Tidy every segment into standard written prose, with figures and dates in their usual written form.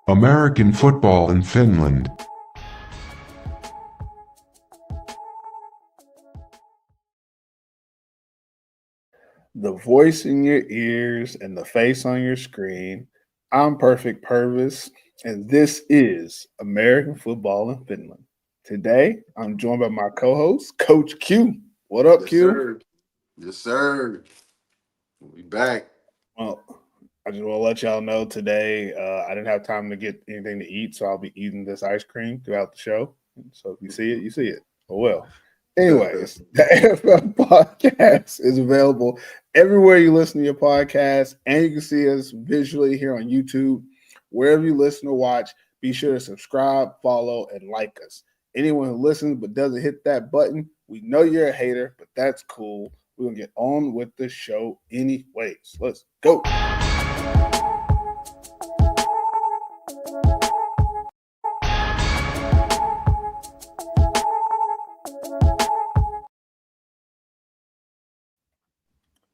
American football in Finland. The voice in your ears and the face on your screen. I'm Perfect Purvis, and this is American Football in Finland. Today, I'm joined by my co-host, Coach Q. What up, Yes, Q? sir. Yes, sir. We back. Well, I just want to let y'all know today I didn't have time to get anything to eat, so I'll be eating this ice cream throughout the show. So if you see it, you see it. Oh well. Anyways, the NFL podcast is available everywhere you listen to your podcast, and you can see us visually here on YouTube. Wherever you listen or watch, be sure to subscribe, follow, and like us. Anyone who listens but doesn't hit that button, we know you're a hater, but that's cool. We're going to get on with the show anyways. Let's go.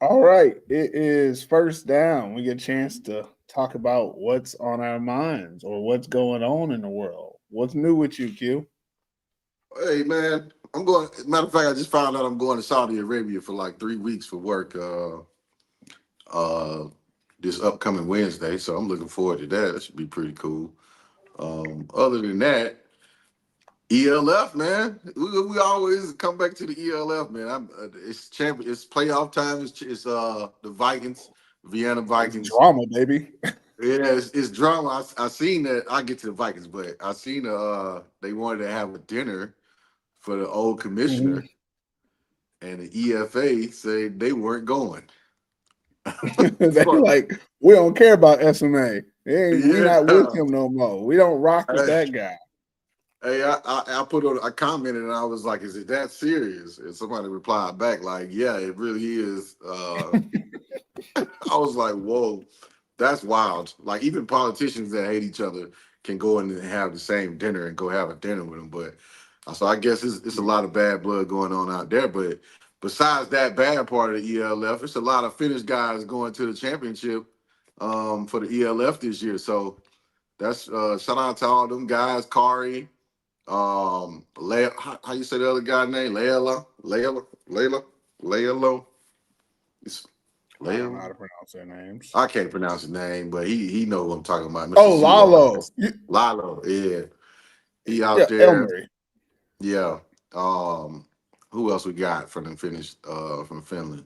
All right, it is first down. We get a chance to talk about what's on our minds or what's going on in the world. What's new with you, Q? Hey, man. I'm going. Matter of fact, I just found out I'm going to Saudi Arabia for like 3 weeks for work. Uh, this upcoming Wednesday, so I'm looking forward to that. That should be pretty cool. Other than that, ELF, man. We always come back to the ELF, man. It's champion. It's playoff time. It's the Vikings, Vienna It's Vikings. drama, baby. Yeah, it's drama. I seen that. I get to the Vikings, but I seen they wanted to have a dinner for the old Mhm. commissioner, and the EFA said they weren't going. They Fuck. like, we don't care about SMA. We Yeah. not with him no more. We don't rock with Hey, that guy. I put on I commented and I was like, "Is it that serious?" And somebody replied back like, "Yeah, it really is." I was like, "Whoa, that's wild!" Like even politicians that hate each other can go in and have the same dinner and go have a dinner with them. But so I guess it's a lot of bad blood going on out there. But besides that bad part of the ELF, it's a lot of Finnish guys going to the championship for the ELF this year. So that's shout out to all them guys, Kari, how you say the other guy name? Layla. It's I don't know how Layla. to pronounce their names. I can't pronounce his name, but he know what I'm talking about. Mr. Oh, CEO. Lalo. Lalo, yeah. He Yeah, out there. Elmery. Yeah. Who else we got from the Finnish from Finland?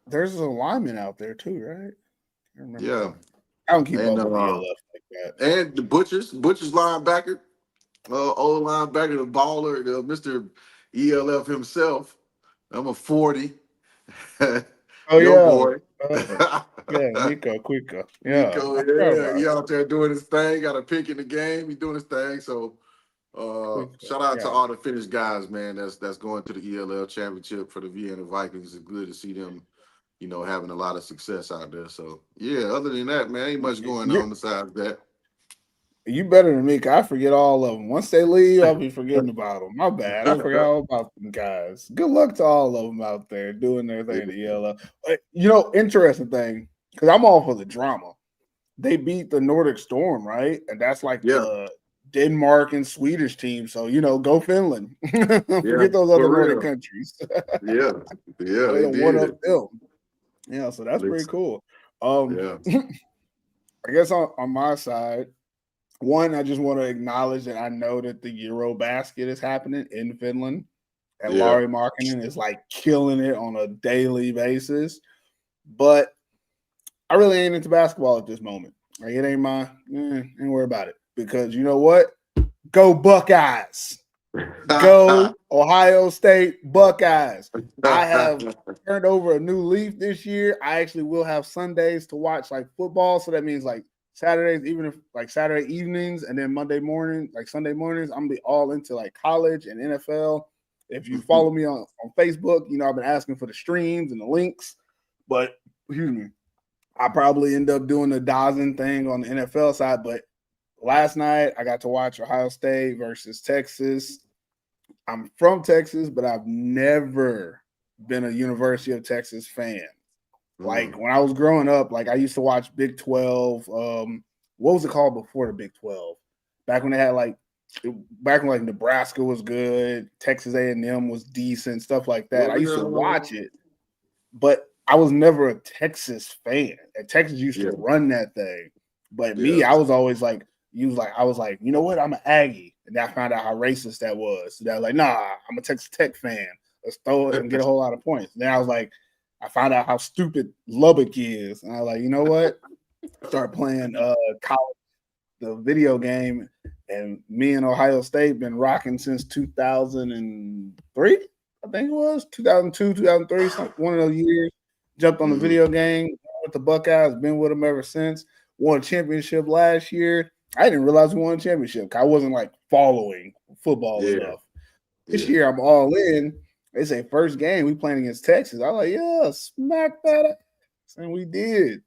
There's a lineman out there too, right? I remember Yeah. him. I don't keep And up with ELF like that. and the Butchers linebacker, old linebacker, the baller, the Mr. ELF himself. I'm a 40. Oh Yo yeah, boy. uh, yeah, Nico Quico. Yeah, Nico, I forgot yeah, about he out there doing his thing, got a pick in the game, he doing his thing. So Quico. shout out to Yeah, all the Finnish guys, man. That's going to the ELL championship for the Vienna Vikings. It's good to see them, having a lot of success out there. So yeah, other than that, man, ain't much going you on besides that. you better than me. 'Cause I forget all of them. Once they leave, I'll be forgetting about them. My bad. I forgot all about them guys. Good luck to all of them out there doing their thing at the ELL. Interesting thing because I'm all for the drama. They beat the Nordic Storm, right? And that's like Yeah, the Denmark and Swedish team. So go Finland. yeah, Forget those other for Nordic real. countries. Yeah, yeah, Way they to one up did. them. Yeah, so that's pretty cool. Yeah, I guess on my side, one, I just want to acknowledge that I know that the Euro basket is happening in Finland, and yeah. Laurie Markkinen is like killing it on a daily basis. But I really ain't into basketball at this moment. Like it ain't ain't worry about it. Because you know what? Go Buckeyes. Go Ohio State Buckeyes. I have turned over a new leaf this year. I actually will have Sundays to watch like football. So that means like Saturdays, even if like Saturday evenings and then Monday morning, like Sunday mornings, I'm gonna be all into like college and NFL. If you follow me on Facebook, I've been asking for the streams and the links, but excuse me, I probably end up doing the Dawson thing on the NFL side. But last night I got to watch Ohio State versus Texas. I'm from Texas, but I've never been a University of Texas fan. Like Mm, when I was growing up, like I used to watch Big 12, what was it called before the Big 12? Back when they had back when like Nebraska was good, Texas A&M was decent, stuff like that. I used to watch it, but I was never a Texas fan. And Texas used to run that thing. But me, I was always like, I was like, you know what? I'm an Aggie. And then I found out how racist that was. So I was like, nah, I'm a Texas Tech fan. Let's throw it and get a whole lot of points. Then I was like, I found out how stupid Lubbock is. And I was like, you know what? Start playing college, the video game. And me and Ohio State been rocking since 2003. I think it was 2002, 2003, one of those years. Jumped on the video game with the Buckeyes, been with them ever since. Won a championship last year. I didn't realize we won a championship. I wasn't like following football enough. This year I'm all in. They say first game we playing against Texas. I was like, yeah, smack that ass. And we did.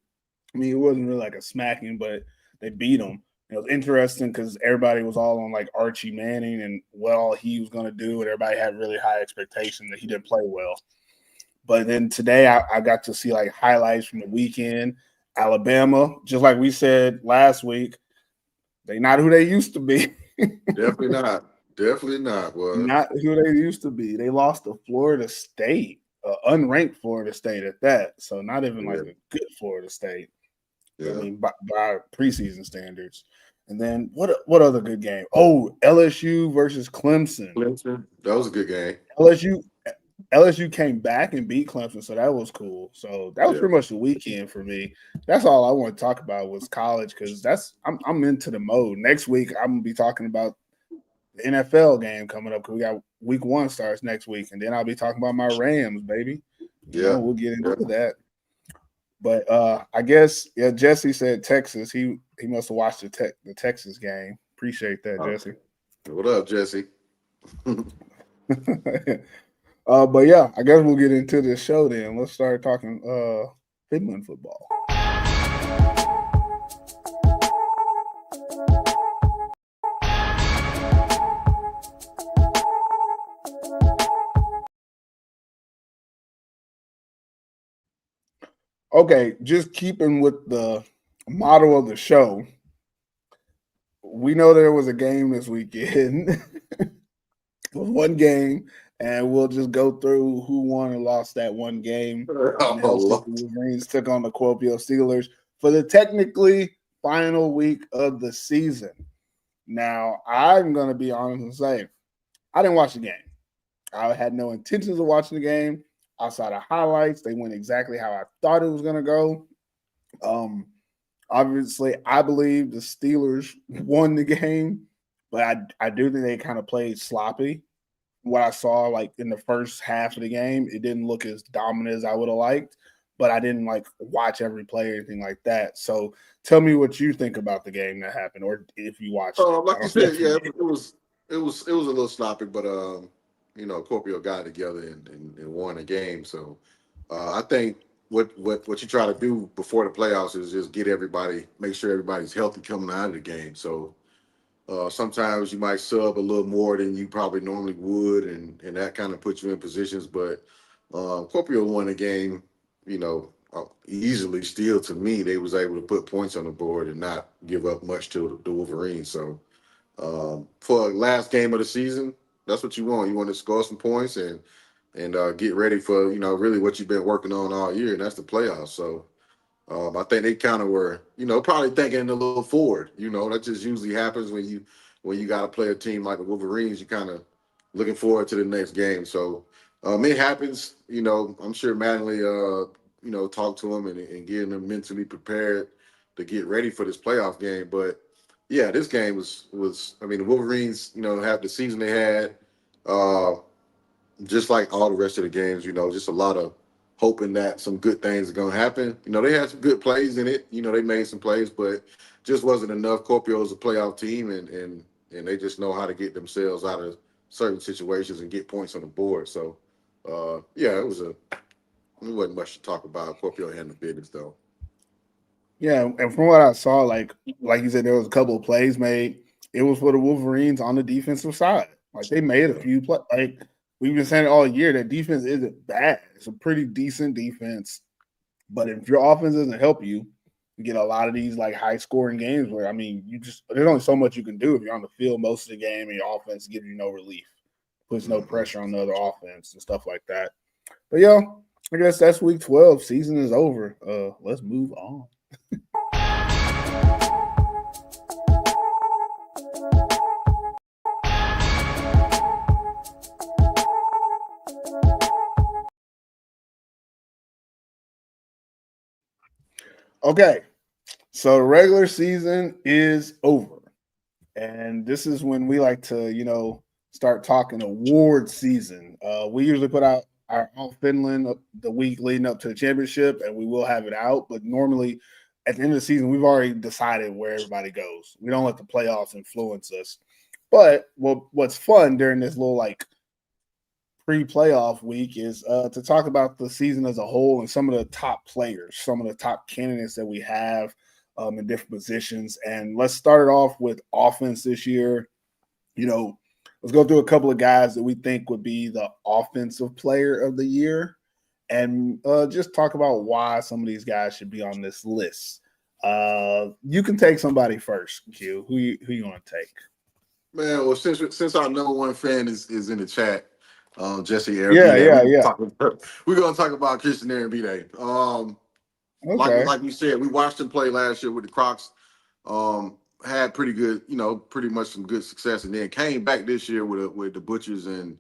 I mean, it wasn't really like a smacking, but they beat them. It was interesting because everybody was all on like Archie Manning and what all he was going to do, and everybody had really high expectations that he didn't play well. But then today I got to see like highlights from the weekend. Alabama, just like we said last week, they not who they used to be. Definitely not. Definitely not. Well, not who they used to be. They lost to Florida State, unranked Florida State at that. So not even like a good Florida State. I mean, by preseason standards. And then what other good game? Oh, LSU versus Clemson. That was a good game. LSU came back and beat Clemson, so that was cool. So that was pretty much the weekend for me. That's all I want to talk about was college because I'm into the mode. Next week I'm gonna be talking about the NFL game coming up because we got week 1 starts next week, and then I'll be talking about my Rams, baby. We'll get into that. But I guess Jesse said Texas. He must have watched the Texas game. Appreciate that, Jesse. What up, Jesse? But yeah, I guess we'll get into this show then. Let's start talking Finland football. Okay, just keeping with the motto of the show, we know there was a game this weekend. It was one game, and we'll just go through who won or lost that one game. The Wolverines took on the Kuopio Steelers for the technically final week of the season. Now, I'm going to be honest and say, I didn't watch the game. I had no intentions of watching the game. Outside of highlights, they went exactly how I thought it was going to go. Obviously, I believe the Steelers won the game, but I do think they kind of played sloppy. What I saw, like in the first half of the game, it didn't look as dominant as I would have liked, but I didn't like watch every play or anything like that. So tell me what you think about the game that happened, or if you watched it. Like you said, it was a little sloppy, but Kuopio got together and won the game. So I think what you try to do before the playoffs is just make sure everybody's healthy coming out of the game. So sometimes you might sub a little more than you probably normally would, and that kind of puts you in positions. But Kuopio won the game, easily. Still, to me, they was able to put points on the board and not give up much to the Wolverines. So for last game of the season, that's what you want. You want to score some points and get ready for really what you've been working on all year, and that's the playoffs. So I think they kind of were probably thinking a little forward. That just usually happens when you got to play a team like the Wolverines. You kind of looking forward to the next game. So it happens. I'm sure Mattingly talked to them and getting them mentally prepared to get ready for this playoff game. But yeah, this game was the Wolverines, have the season they had, just like all the rest of the games, just a lot of hoping that some good things are going to happen. They had some good plays in it. They made some plays, but just wasn't enough. Kuopio is a playoff team, and they just know how to get themselves out of certain situations and get points on the board. So, it wasn't much to talk about. Kuopio had the business, though. Yeah, and from what I saw, like you said, there was a couple of plays made. It was for the Wolverines on the defensive side. Like they made a few plays. Like we've been saying all year, that defense isn't bad. It's a pretty decent defense. But if your offense doesn't help you, You get a lot of these like high scoring games where, I mean, there's only so much you can do if you're on the field most of the game and your offense gives you no relief, puts no pressure on the other offense and stuff like that. But yeah, I guess that's week 12. Season is over. Let's move on. Okay, so the regular season is over. And this is when we like to, start talking award season. We usually put out our All Finland the week leading up to the championship, and we will have it out. But normally at the end of the season, we've already decided where everybody goes. We don't let the playoffs influence us. But what's fun during this little like pre-playoff week is to talk about the season as a whole and some of the top players, some of the top candidates that we have in different positions. And let's start it off with offense this year. Let's go through a couple of guys that we think would be the offensive player of the year and just talk about why some of these guys should be on this list. You can take somebody first, Q. Who you want to take? Man, well, since our number one fan is in the chat, Jesse Yeah. we're gonna talk about Christian Arambide. Okay. Like you said, we watched him play last year with the Crocs. Had pretty good, pretty much some good success, and then came back this year with the Butchers and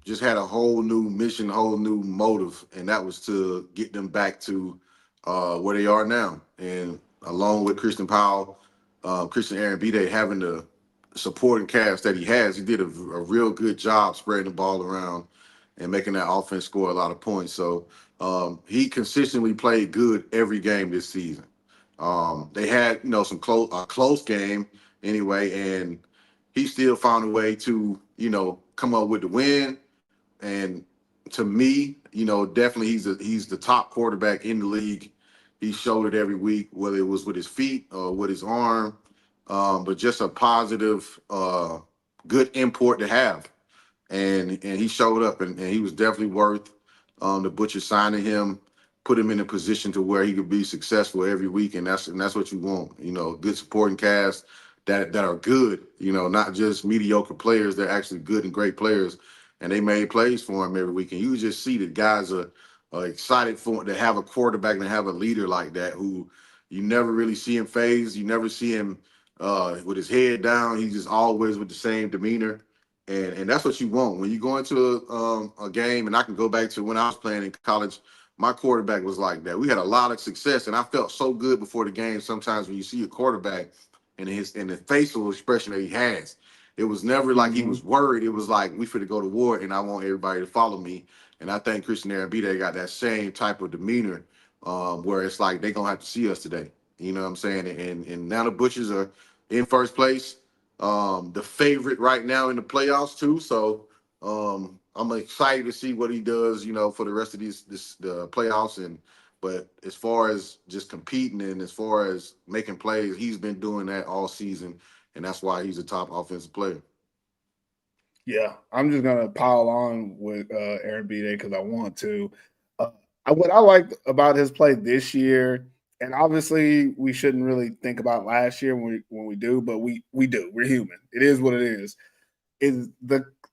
just had a whole new mission, whole new motive, and that was to get them back to where they are now. And along with Christian Powell, Christian Arambide having the supporting cast that he has, he did a real good job spreading the ball around and making that offense score a lot of points. So he consistently played good every game this season. They had, some close game anyway, and he still found a way to, come up with the win. And to me, definitely he's the top quarterback in the league. He showed it every week, whether it was with his feet or with his arm, but just a positive, good import to have. And he showed up, and he was definitely worth the Butcher signing him, put him in a position to where he could be successful every week, and that's what you want. Good supporting cast that are good. Not just mediocre players. They're actually good and great players, and they made plays for him every week. And you just see that guys are excited to have a quarterback and have a leader like that who you never really see him phase. You never see him with his head down. He's just always with the same demeanor. And that's what you want when you go into a game. And I can go back to when I was playing in college. My quarterback was like that. We had a lot of success, and I felt so good before the game. Sometimes when you see a quarterback and the facial expression that he has, it was never like he was worried. It was like, we finna go to war, and I want everybody to follow me. And I think Christian Arambide got that same type of demeanor, where it's like they're gonna have to see us today. You know what I'm saying? And now the Butchers are in first place. The favorite right now in the playoffs too. So I'm excited to see what he does, for the rest of the playoffs. But as far as just competing and as far as making plays, he's been doing that all season, and that's why he's a top offensive player. Yeah, I'm just gonna pile on with Arambide because I want to. What I liked about his play this year, and obviously we shouldn't really think about last year when we do, but we do. We're human. It is what it is. Is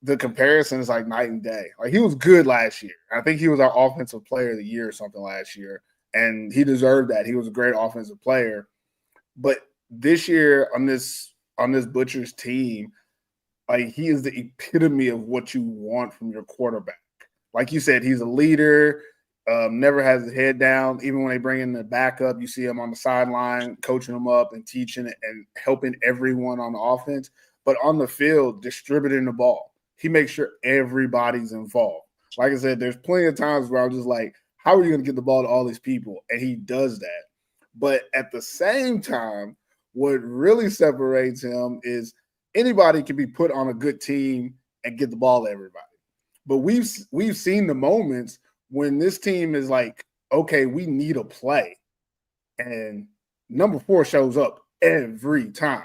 the comparison is like night and day. Like, he was good last year. I think he was our offensive player of the year or something last year, and he deserved that. He was a great offensive player. But this year on this Butchers team, like, he is the epitome of what you want from your quarterback. Like you said, he's a leader, never has his head down. Even when they bring in the backup, you see him on the sideline, coaching them up and teaching and helping everyone on the offense. But on the field, distributing the ball, he makes sure everybody's involved. Like I said, there's plenty of times where I'm just like, how are you going to get the ball to all these people? And he does that. But at the same time, what really separates him is anybody can be put on a good team and get the ball to everybody. But we've seen the moments when this team is like, okay, we need a play. And number 4 shows up every time.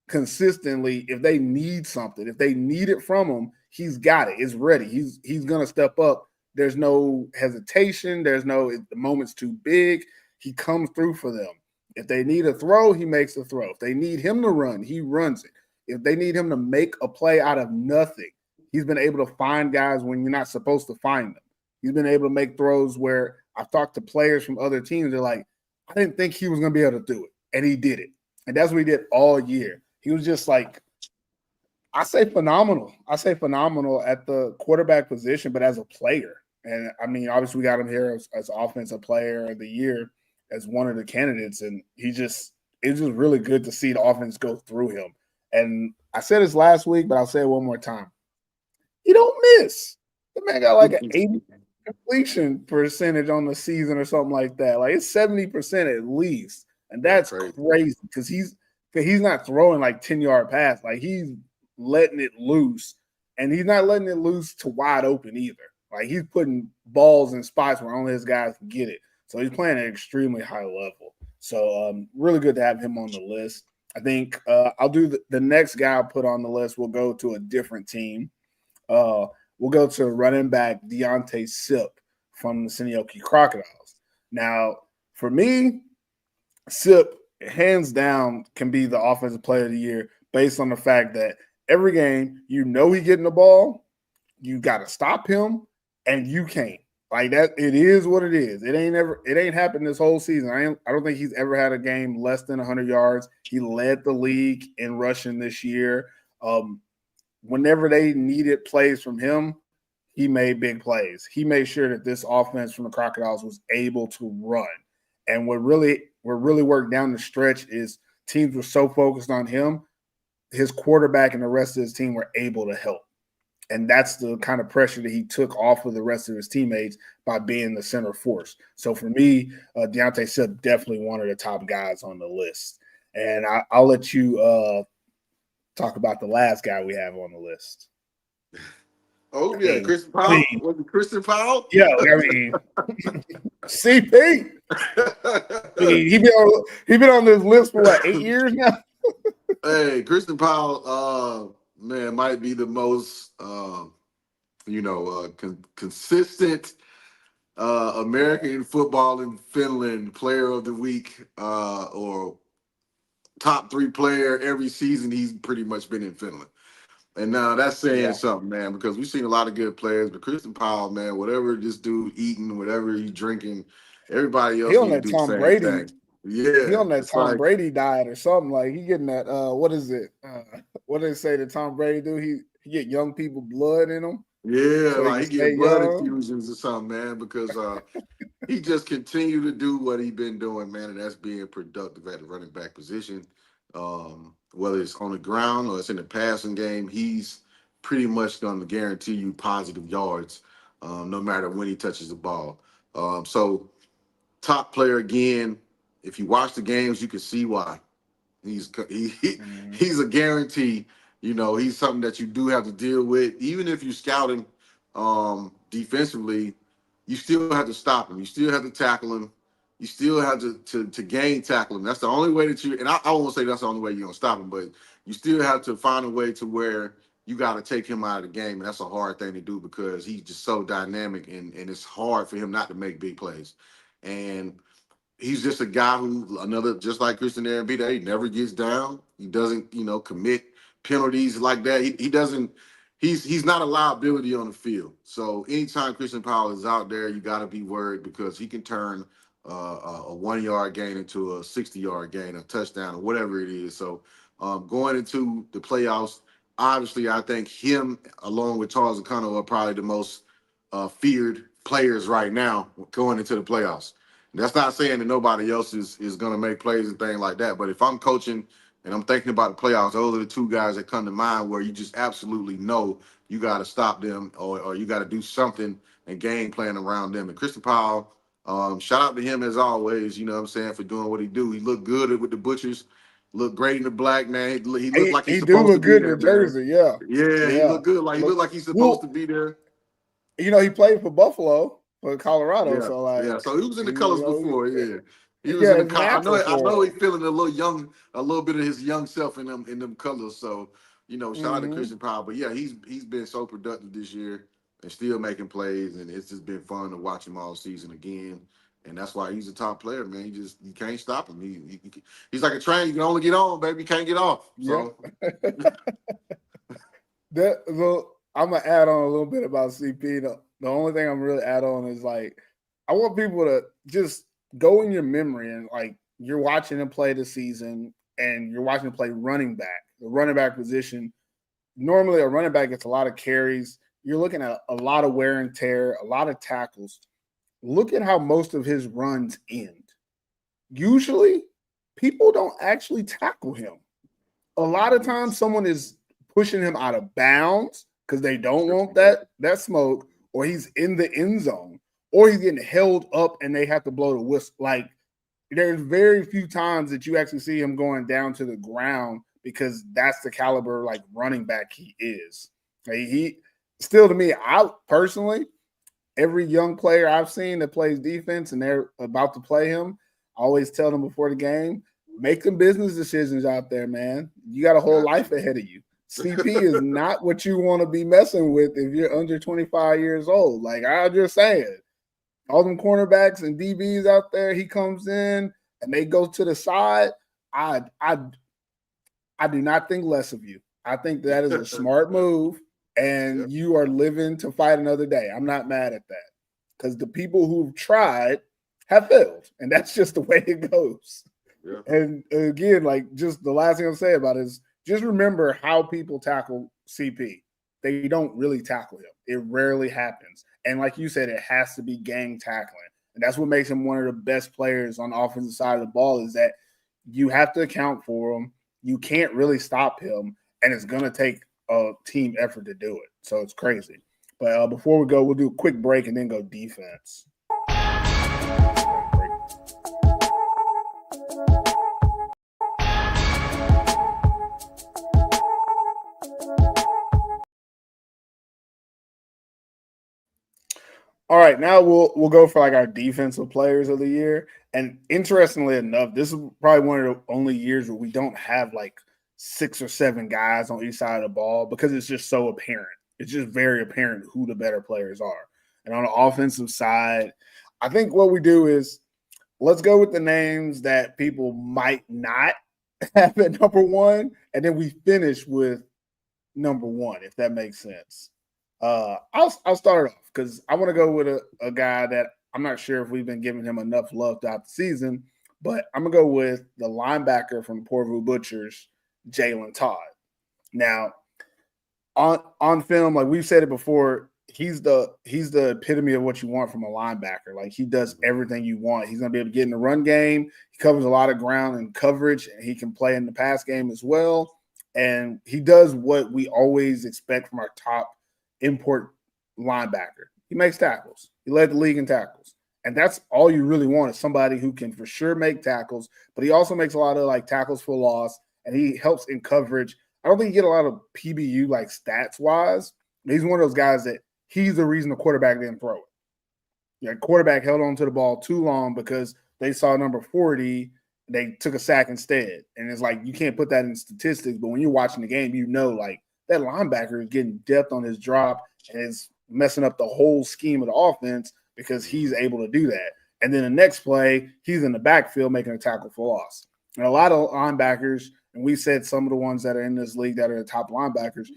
Consistently, if they need something, if they need it from him, he's got it. It's ready. He's gonna step up. There's no hesitation. The moment's too big. he comes through for them. If they need a throw, he makes a throw. If they need him to run, he runs it. If they need him to make a play out of nothing, he's been able to find guys when you're not supposed to find them. He's been able to make throws where I've talked to players from other teams. They're like, I didn't think he was going to be able to do it. And he did it. And that's what he did all year. He was just like, I say phenomenal. I say phenomenal at the quarterback position, but as a player. And I mean, obviously we got him here as offensive player of the year as one of the candidates. And it's just really good to see the offense go through him. And I said this last week, but I'll say it one more time. He don't miss. The man got like an 80 completion percentage on the season or something like that. Like it's 70% at least. And that's crazy because he's not throwing like 10-yard pass. Like he's letting it loose. And he's not letting it loose to wide open either. Like he's putting balls in spots where only his guys can get it. So he's playing at an extremely high level. So really good to have him on the list. I think I'll do the next guy I'll put on the list. We'll go to a different team. We'll go to running back Deontay Sip from the Senioki Crocodiles. Now, for me, Sip, hands down, can be the offensive player of the year based on the fact that every game, you know he's getting the ball, you got to stop him, and you can't. Like that, it is what it is. It ain't happened this whole season. I don't think he's ever had a game less than 100 yards. He led the league in rushing this year. Whenever they needed plays from him, he made big plays. He made sure that this offense from the Crocodiles was able to run. And what really worked down the stretch is teams were so focused on him, his quarterback and the rest of his team were able to help. And that's the kind of pressure that he took off of the rest of his teammates by being the center force. So for me, Deontay Sip definitely one of the top guys on the list. And I'll let you talk about the last guy we have on the list. Oh, yeah, Christian Powell. Was it Christian Powell? Yeah, I mean, CP. He been on this list for what, 8 years now? Hey, Christian Powell, man, might be the most, consistent American football in Finland player of the week, or top 3 player every season. He's pretty much been in Finland. And now that's saying something, man, because we've seen a lot of good players, but Christian Powell, man, whatever this dude eating, whatever he's drinking, everybody else he on needs that to do Tom the same Brady. thing. Yeah, he on that Tom Brady diet or something. Like he getting that. What is it? What do they say that Tom Brady do? He get young people blood in him. Yeah, so like he get blood infusions or something, man, because he just continue to do what he been doing, man, and that's being productive at the running back position. Whether it's on the ground or it's in the passing game, he's pretty much going to guarantee you positive yards, no matter when he touches the ball. So top player again. If you watch the games, you can see why. He's a guarantee. You know, he's something that you do have to deal with. Even if you're scouting defensively, you still have to stop him. You still have to tackle him. You still have to gain tackle him. That's the only way that you, and I won't say that's the only way you're going to stop him, but you still have to find a way to where you got to take him out of the game. And that's a hard thing to do because he's just so dynamic and it's hard for him not to make big plays. And he's just a guy who, just like Christian Arambita, he never gets down. He doesn't, commit penalties like that. He doesn't. He's not a liability on the field. So anytime Christian Powell is out there, you got to be worried because he can turn a 1-yard gain into a 60-yard gain, a touchdown, or whatever it is. So going into the playoffs, obviously, I think him along with Charles O'Connell are probably the most feared players right now going into the playoffs. That's not saying that nobody else is going to make plays and things like that. But if I'm coaching and I'm thinking about the playoffs, those are the 2 guys that come to mind where you just absolutely know you got to stop them or you got to do something and game plan around them. And Christian Powell, shout out to him as always, you know what I'm saying, for doing what he do. He looked good with the Butchers, looked great in the black, man. He looked like he's supposed to be there, in the jersey, man. Yeah, he looked good. He looked like he's supposed to be there. He played for Buffalo. For Colorado, so he was in the colors before. He was in the. I know he's feeling a little bit of his young self in them colors. So shout out to Christian Powell. But yeah, he's been so productive this year and still making plays, and it's just been fun to watch him all season again. And that's why he's a top player, man. You can't stop him. He's like a train. You can only get on, baby. You can't get off. Yeah. So I'm gonna add on a little bit about CP. The only thing I'm really add on is like I want people to just go in your memory and like you're watching him play the season and you're watching him play running back, the running back position. Normally, a running back gets a lot of carries. You're looking at a lot of wear and tear, a lot of tackles. Look at how most of his runs end. Usually, people don't actually tackle him. A lot of times, someone is pushing him out of bounds because they don't want that smoke, or he's in the end zone, or he's getting held up and they have to blow the whistle. Like there's very few times that you actually see him going down to the ground because that's the caliber like running back he is. Like, he still to me, I personally, every young player I've seen that plays defense and they're about to play him, I always tell them before the game, make them business decisions out there, man. You got a whole life ahead of you. CP is not what you want to be messing with if you're under 25 years old. Like I'm just saying, all them cornerbacks and DBs out there, he comes in and they go to the side. I do not think less of you. I think that is a smart move, and you are living to fight another day. I'm not mad at that because the people who've tried have failed, and that's just the way it goes. Yeah. And again, like just the last thing I'll say about it is just remember how people tackle CP. They don't really tackle him. It rarely happens. And like you said, it has to be gang tackling. And that's what makes him one of the best players on the offensive side of the ball is that you have to account for him. You can't really stop him. And it's going to take a team effort to do it. So it's crazy. But before we go, we'll do a quick break and then go defense. All right, now we'll go for like our defensive players of the year. And interestingly enough, this is probably one of the only years where we don't have like 6 or 7 guys on each side of the ball because it's just so apparent. It's just very apparent who the better players are. And on the offensive side, I think what we do is let's go with the names that people might not have at number 1, and then we finish with number 1, if that makes sense. I'll start off because I want to go with a guy that I'm not sure if we've been giving him enough love throughout the season, but I'm gonna go with the linebacker from Portvue Butchers, Jalen Todd. Now, on film, like we've said it before, he's the epitome of what you want from a linebacker. Like he does everything you want. He's gonna be able to get in the run game. He covers a lot of ground and coverage, and he can play in the pass game as well. And he does what we always expect from our top import linebacker. He makes tackles. He led the league in tackles. And that's all you really want is somebody who can for sure make tackles, but he also makes a lot of like tackles for loss, and he helps in coverage. I don't think he get a lot of PBU like stats wise. He's one of those guys that he's the reason the quarterback didn't throw it. Yeah, quarterback held on to the ball too long because they saw number 40, they took a sack instead. And it's like you can't put that in statistics, but when you're watching the game, you know like that linebacker is getting depth on his drop and is messing up the whole scheme of the offense because he's able to do that. And then the next play, he's in the backfield making a tackle for loss. And a lot of linebackers, and we said some of the ones that are in this league that are the top linebackers,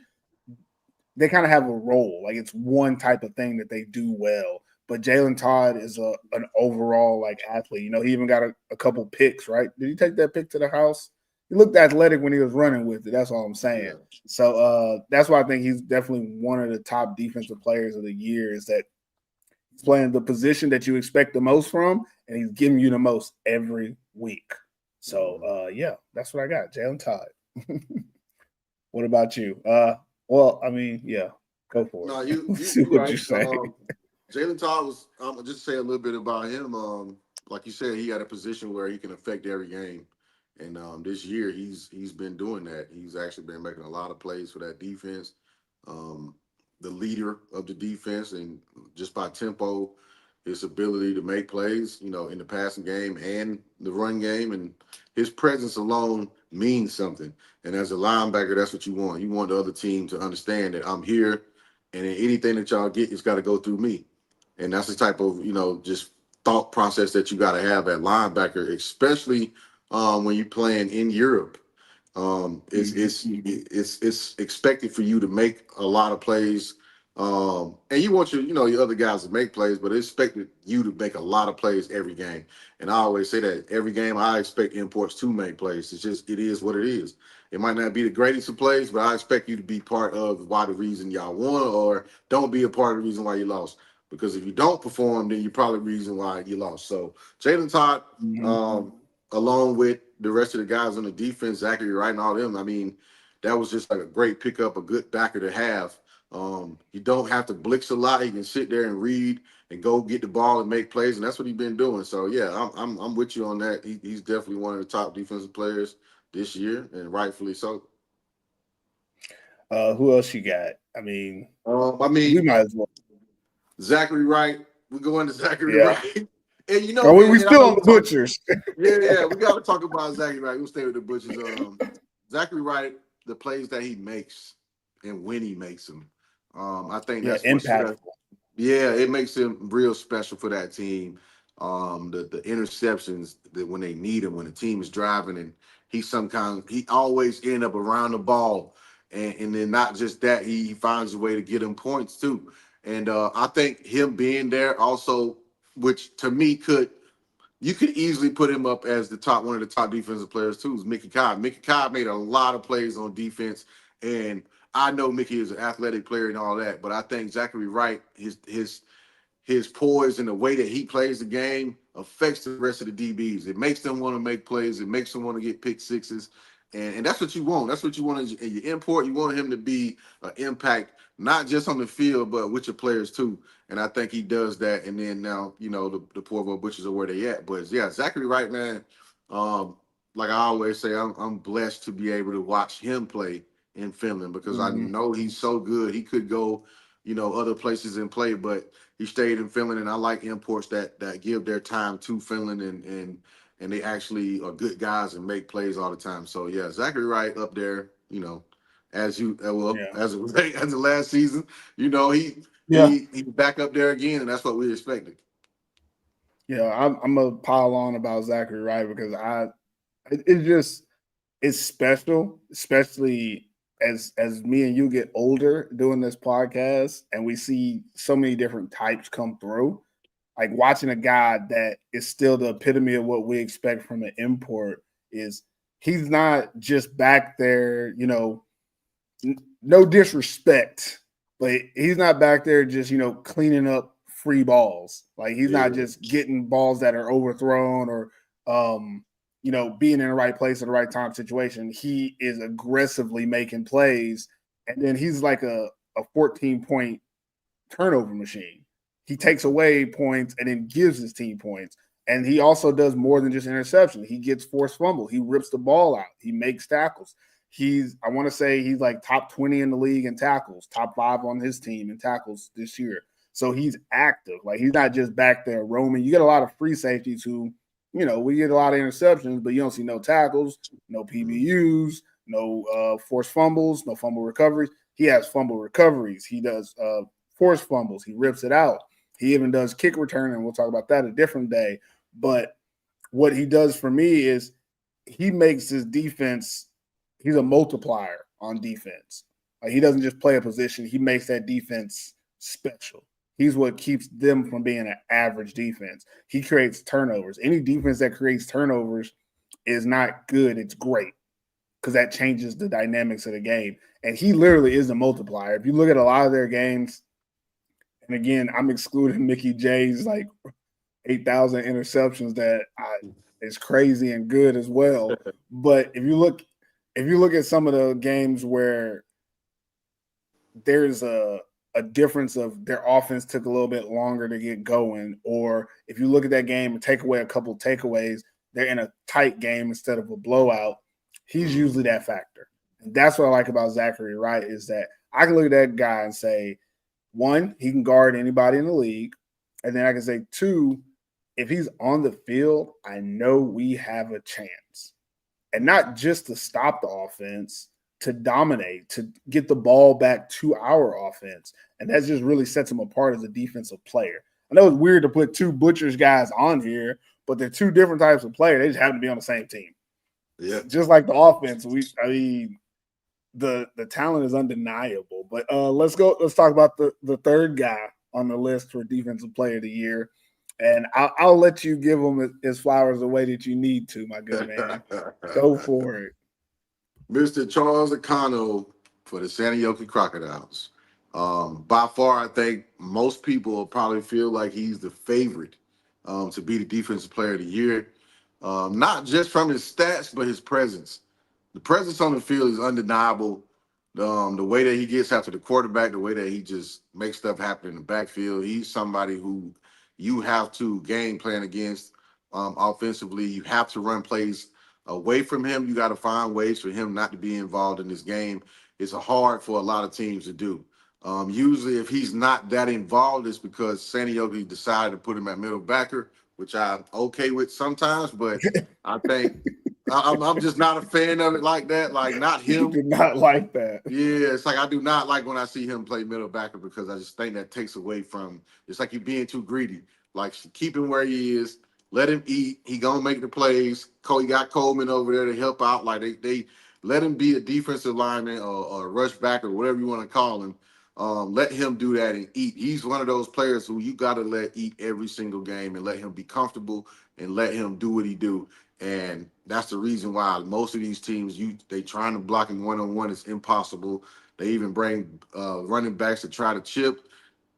they kind of have a role. Like it's one type of thing that they do well. But Jalen Todd is an overall like athlete. You know, he even got a couple picks, right? Did he take that pick to the house? He looked athletic when he was running with it. That's all I'm saying. Yeah. So that's why I think he's definitely one of the top defensive players of the year is that he's playing the position that you expect the most from, and he's giving you the most every week. So, yeah, that's what I got. Jalen Todd. What about you? Well, I mean, yeah, go for it. No, you see what right. you say. Jalen Todd was. I'm just say a little bit about him. Like you said, he had a position where he can affect every game, and this year he's been doing that. He's actually been making a lot of plays for that defense. The leader of the defense, and just by tempo, his ability to make plays, you know, in the passing game and the run game, and his presence alone means something. And as a linebacker, that's what you want. You want the other team to understand that I'm here, and anything that y'all get, it's got to go through me. And that's the type of, you know, just thought process that you got to have at linebacker, especially when you're playing in Europe. It's expected for you to make a lot of plays, and you want your other guys to make plays, but it's expected you to make a lot of plays every game. And I always say that every game I expect imports to make plays. It is what it is. It might not be the greatest of plays, but I expect you to be part of why the reason y'all won, or don't be a part of the reason why you lost. Because if you don't perform, then you're probably the reason why you lost. So Jalen Todd, along with the rest of the guys on the defense, Zachary Wright and all them, I mean, that was just like a great pickup, a good backer to have. You don't have to blitz a lot. He can sit there and read and go get the ball and make plays, and that's what he's been doing. So yeah, I'm with you on that. He's definitely one of the top defensive players this year, and rightfully so. Who else you got? I mean, we might as well. Zachary Wright. We go into Zachary Wright. And we still on the Butchers. Yeah, we got to talk about Zachary Wright. We'll stay with the Butchers. Zachary Wright, the plays that he makes and when he makes them, I think that's impactful. It makes him real special for that team. The interceptions that when they need him, when the team is driving, and he always end up around the ball, and then not just that, he finds a way to get him points too. And I think him being there also, which to me you could easily put him up as one of the top defensive players too, is Mickey Cobb. Mickey Cobb made a lot of plays on defense, and I know Mickey is an athletic player and all that, but I think Zachary Wright, his poise and the way that he plays the game affects the rest of the DBs. It makes them want to make plays. It makes them want to get pick sixes. And that's what you want. That's what you want in your import. You want him to be an impact, not just on the field, but with your players too. And I think he does that. And then now, the Portland Butchers are where they at. But yeah, Zachary Wright, man, like I always say, I'm blessed to be able to watch him play in Finland, because I know he's so good. He could go, other places and play, but he stayed in Finland. And I like imports that give their time to Finland and they actually are good guys and make plays all the time. So yeah, Zachary Wright up there, as the last season, he's back up there again, and that's what we expected. Yeah, I'm gonna pile on about Zachary Wright because it's special, especially as me and you get older doing this podcast, and we see so many different types come through. Like watching a guy that is still the epitome of what we expect from an import is he's not just back there, no disrespect, but he's not back there just, cleaning up free balls. Like he's not just getting balls that are overthrown or, being in the right place at the right time situation. He is aggressively making plays. And then he's like a 14-point turnover machine. He takes away points and then gives his team points. And he also does more than just interception. He gets forced fumble. He rips the ball out. He makes tackles. I want to say he's like top 20 in the league in tackles, top 5 on his team in tackles this year. So he's active. Like he's not just back there roaming. You get a lot of free safeties who, we get a lot of interceptions, but you don't see no tackles, no PBUs, no forced fumbles, no fumble recoveries. He has fumble recoveries. He does forced fumbles. He rips it out. He even does kick return, and we'll talk about that a different day. But what he does for me is he makes his defense – he's a multiplier on defense. Like he doesn't just play a position. He makes that defense special. He's what keeps them from being an average defense. He creates turnovers. Any defense that creates turnovers is not good. It's great because that changes the dynamics of the game. And he literally is a multiplier. If you look at a lot of their games, and again, I'm excluding Mickey J's like 8,000 interceptions that is crazy and good as well. But if you look at some of the games where there's a difference of their offense took a little bit longer to get going, or if you look at that game and take away a couple takeaways, they're in a tight game instead of a blowout. He's usually that factor. And that's what I like about Zachary Wright is that I can look at that guy and say, 1, he can guard anybody in the league. And then I can say, 2, if he's on the field, I know we have a chance. And not just to stop the offense, to dominate, to get the ball back to our offense. And that just really sets him apart as a defensive player. I know it's weird to put two Butchers guys on here, but they're two different types of players. They just happen to be on the same team. Yeah. Just like the offense, the talent is undeniable. But let's talk about the third guy on the list for Defensive Player of the Year. And I'll let you give him his flowers the way that you need to, my good man. Go for it. Mr. Charles O'Connell for the San Diego Crocodiles. By far, I think most people will probably feel like he's the favorite to be the Defensive Player of the Year. Not just from his stats, but his presence. The presence on the field is undeniable. The way that he gets after the quarterback, the way that he just makes stuff happen in the backfield. He's somebody who you have to game plan against offensively. You have to run plays away from him. You got to find ways for him not to be involved in this game. It's hard for a lot of teams to do. Usually, if he's not that involved, it's because San Diego decided to put him at middle backer, which I'm okay with sometimes, but I think I'm just not a fan of it like that. Like, not him. You do not like that. Yeah, it's like I do not like when I see him play middle backer because I just think that takes away from. It's like you're being too greedy. Like, keep him where he is. Let him eat. He gonna make the plays. You got Coleman over there to help out. Like they let him be a defensive lineman or a rush back or whatever you want to call him. Let him do that and eat. He's one of those players who you got to let eat every single game and let him be comfortable and let him do what he do. And that's the reason why most of these teams, they trying to block him one-on-one. It's impossible. They even bring running backs to try to chip.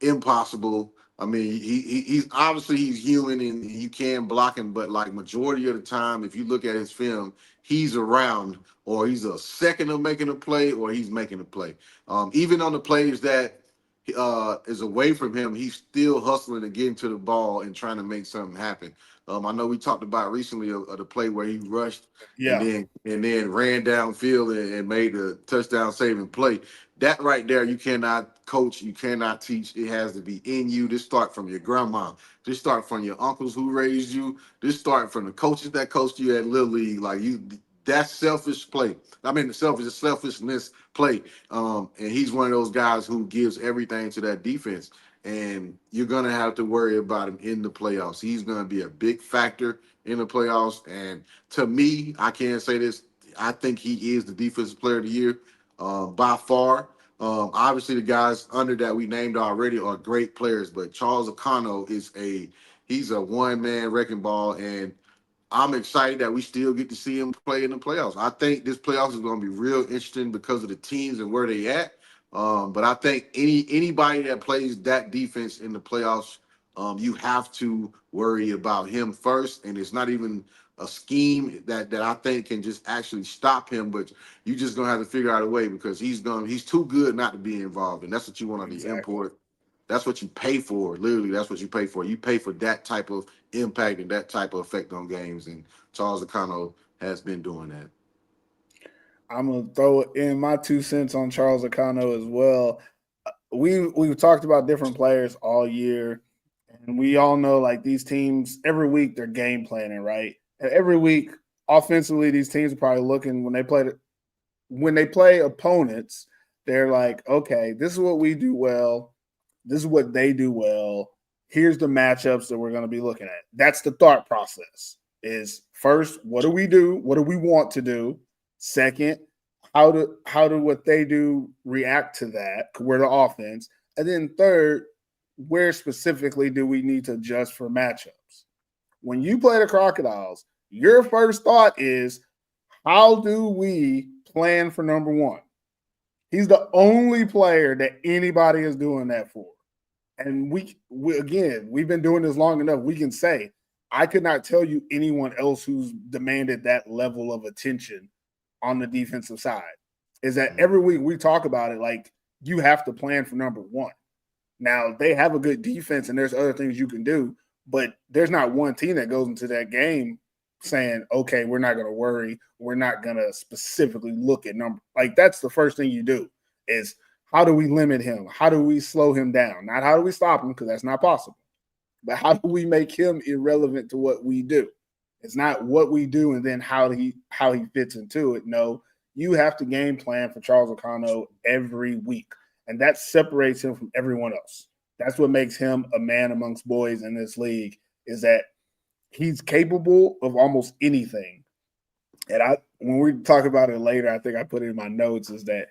Impossible. I mean, he's obviously he's human and you can block him, but like majority of the time, if you look at his film, he's around or he's a second of making a play or he's making a play. Even on the plays that is away from him, he's still hustling and getting to the ball and trying to make something happen. I know we talked about recently the play where he rushed and then ran downfield and made a touchdown saving play. That right there, you cannot coach, you cannot teach. It has to be in you. This start from your grandma. This start from your uncles who raised you. This start from the coaches that coached you at Little League. Like that's selfish play. I mean, the selfishness play. And he's one of those guys who gives everything to that defense. And you're gonna have to worry about him in the playoffs. He's gonna be a big factor in the playoffs. And to me, I can't say this. I think he is the Defensive Player of the Year by far. Obviously, the guys under that we named already are great players, but Charles O'Connell he's a one-man wrecking ball, and I'm excited that we still get to see him play in the playoffs. I think this playoffs is going to be real interesting because of the teams and where they at. But I think anybody that plays that defense in the playoffs, you have to worry about him first, and it's not even a scheme that I think can just actually stop him, but you just gonna have to figure out a way because he's too good not to be involved, and that's what you want on the import. That's what you pay for. Literally, that's what you pay for. You pay for that type of impact and that type of effect on games, and Charles O'Connell has been doing that. I'm gonna throw in my 2 cents on Charles O'Connell as well. We've talked about different players all year, and we all know like these teams every week they're game planning, right? And every week offensively, these teams are probably looking when they play opponents. They're like, okay, this is what we do well. This is what they do well. Here's the matchups that we're going to be looking at. That's the thought process. Is first, what do we do? What do we want to do? Second, how do what they do react to that? We're the offense. And then third, where specifically do we need to adjust for matchups? When you play the Crocodiles, your first thought is, how do we plan for number one? He's the only player that anybody is doing that for. And we've been doing this long enough. We can say, I could not tell you anyone else who's demanded that level of attention on the defensive side. Is that every week we talk about it like you have to plan for number one. Now, they have a good defense and there's other things you can do, but there's not one team that goes into that game saying, okay, we're not going to worry. We're not going to specifically look at number. Like, that's the first thing you do is how do we limit him? How do we slow him down? Not how do we stop him, because that's not possible. But how do we make him irrelevant to what we do? It's not what we do and then how he fits into it. No, you have to game plan for Charles O'Connell every week. And that separates him from everyone else. That's what makes him a man amongst boys in this league, is that he's capable of almost anything. And when we talk about it later, I think I put it in my notes, is that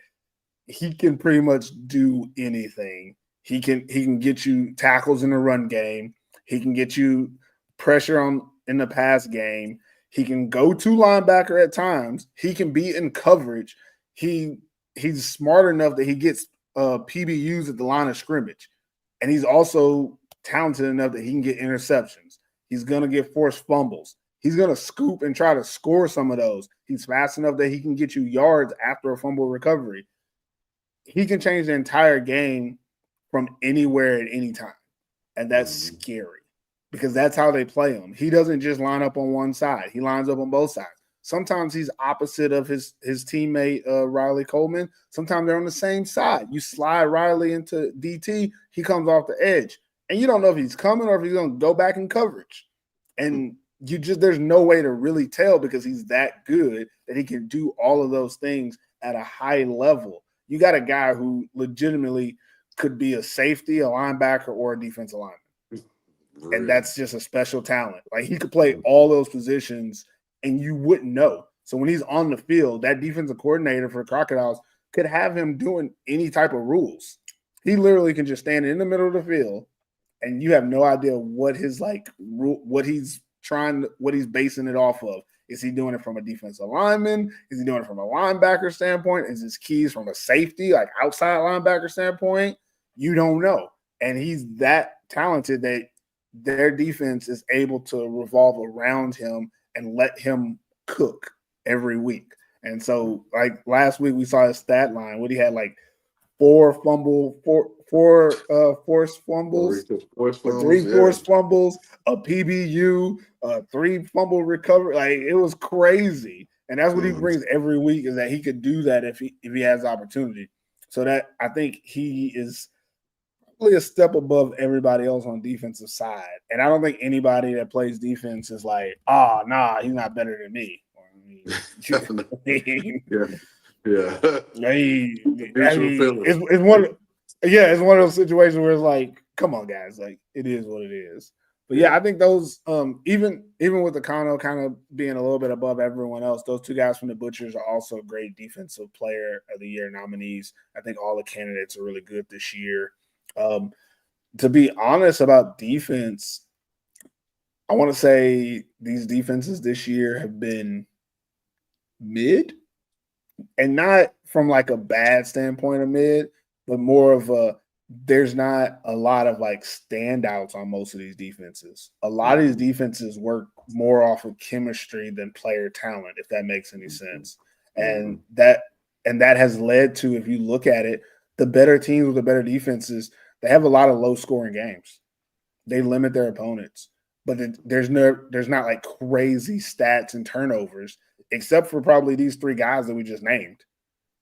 he can pretty much do anything. He can get you tackles in the run game. He can get you pressure in the pass game. He can go to linebacker at times. He can be in coverage. He's smart enough that he gets PBUs at the line of scrimmage, and he's also talented enough that he can get interceptions. He's gonna get forced fumbles. He's gonna scoop and try to score some of those. He's fast enough that he can get you yards after a fumble recovery. He can change the entire game from anywhere at any time, and that's scary, because that's how they play him. He doesn't just line up on one side. He lines up on both sides. Sometimes he's opposite of his teammate, Riley Coleman. Sometimes they're on the same side. You slide Riley into DT, he comes off the edge. And you don't know if he's coming or if he's going to go back in coverage. And there's no way to really tell, because he's that good that he can do all of those things at a high level. You got a guy who legitimately could be a safety, a linebacker, or a defensive lineman. Really? And that's just a special talent. Like, he could play all those positions and you wouldn't know. So when he's on the field, that defensive coordinator for the Crocodiles could have him doing any type of rules. He literally can just stand in the middle of the field, and you have no idea what his what he's basing it off of. Is he doing it from a defensive lineman? Is he doing it from a linebacker standpoint? Is his keys from a safety, like outside linebacker standpoint? You don't know. And he's that talented that their defense is able to revolve around him and let him cook every week. And so, like last week, we saw his stat line. What he had, like four forced fumbles, three forced fumbles, a PBU, 3 fumble recovery. Like, it was crazy. And that's what he brings every week, is that he could do that if he has opportunity. So that, I think he is probably a step above everybody else on defensive side. And I don't think anybody that plays defense is like, nah, he's not better than me. It's one of those situations where it's like, come on, guys, like, it is what it is. But yeah, I think those even with Akano kind of being a little bit above everyone else, those two guys from the Butchers are also great defensive player of the year nominees. I think all the candidates are really good this year. To be honest about defense, I want to say these defenses this year have been mid, and not from like a bad standpoint of mid, but more of there's not a lot of like standouts on most of these defenses. A lot of these defenses work more off of chemistry than player talent, if that makes any sense. And that has led to, if you look at it, the better teams with the better defenses, they have a lot of low scoring games. They limit their opponents, but there's not like crazy stats and turnovers, except for probably these 3 guys that we just named.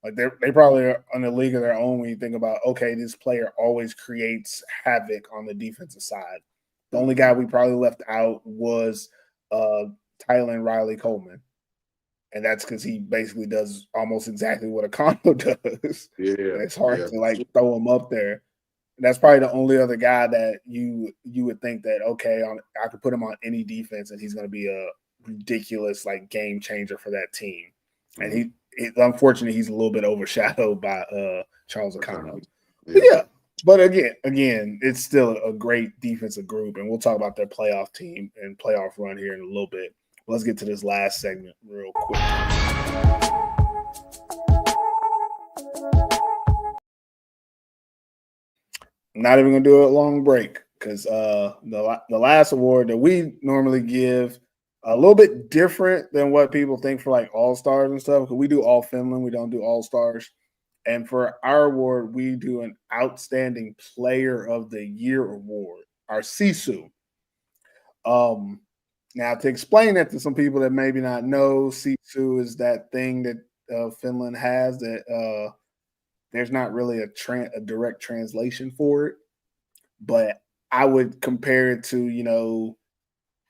Like, they probably are on a league of their own when you think about, okay, this player always creates havoc on the defensive side. The only guy we probably left out was Tylen Riley Coleman. And that's because he basically does almost exactly what Akano does. Yeah, it's hard to like throw him up there. And that's probably the only other guy that you would think that, okay, I could put him on any defense and he's going to be a ridiculous like game changer for that team. And unfortunately, he's a little bit overshadowed by Charles Akano. But again, it's still a great defensive group, and we'll talk about their playoff team and playoff run here in a little bit. Let's get to this last segment real quick. I'm not even gonna do a long break, because the last award that we normally give, a little bit different than what people think for like all-stars and stuff, because we do all Finland, we don't do all-stars. And for our award, we do an Outstanding Player of the Year award, our Sisu. Now, to explain that to some people that maybe not know, Sisu is that thing that Finland has that there's not really a direct translation for it. But I would compare it to,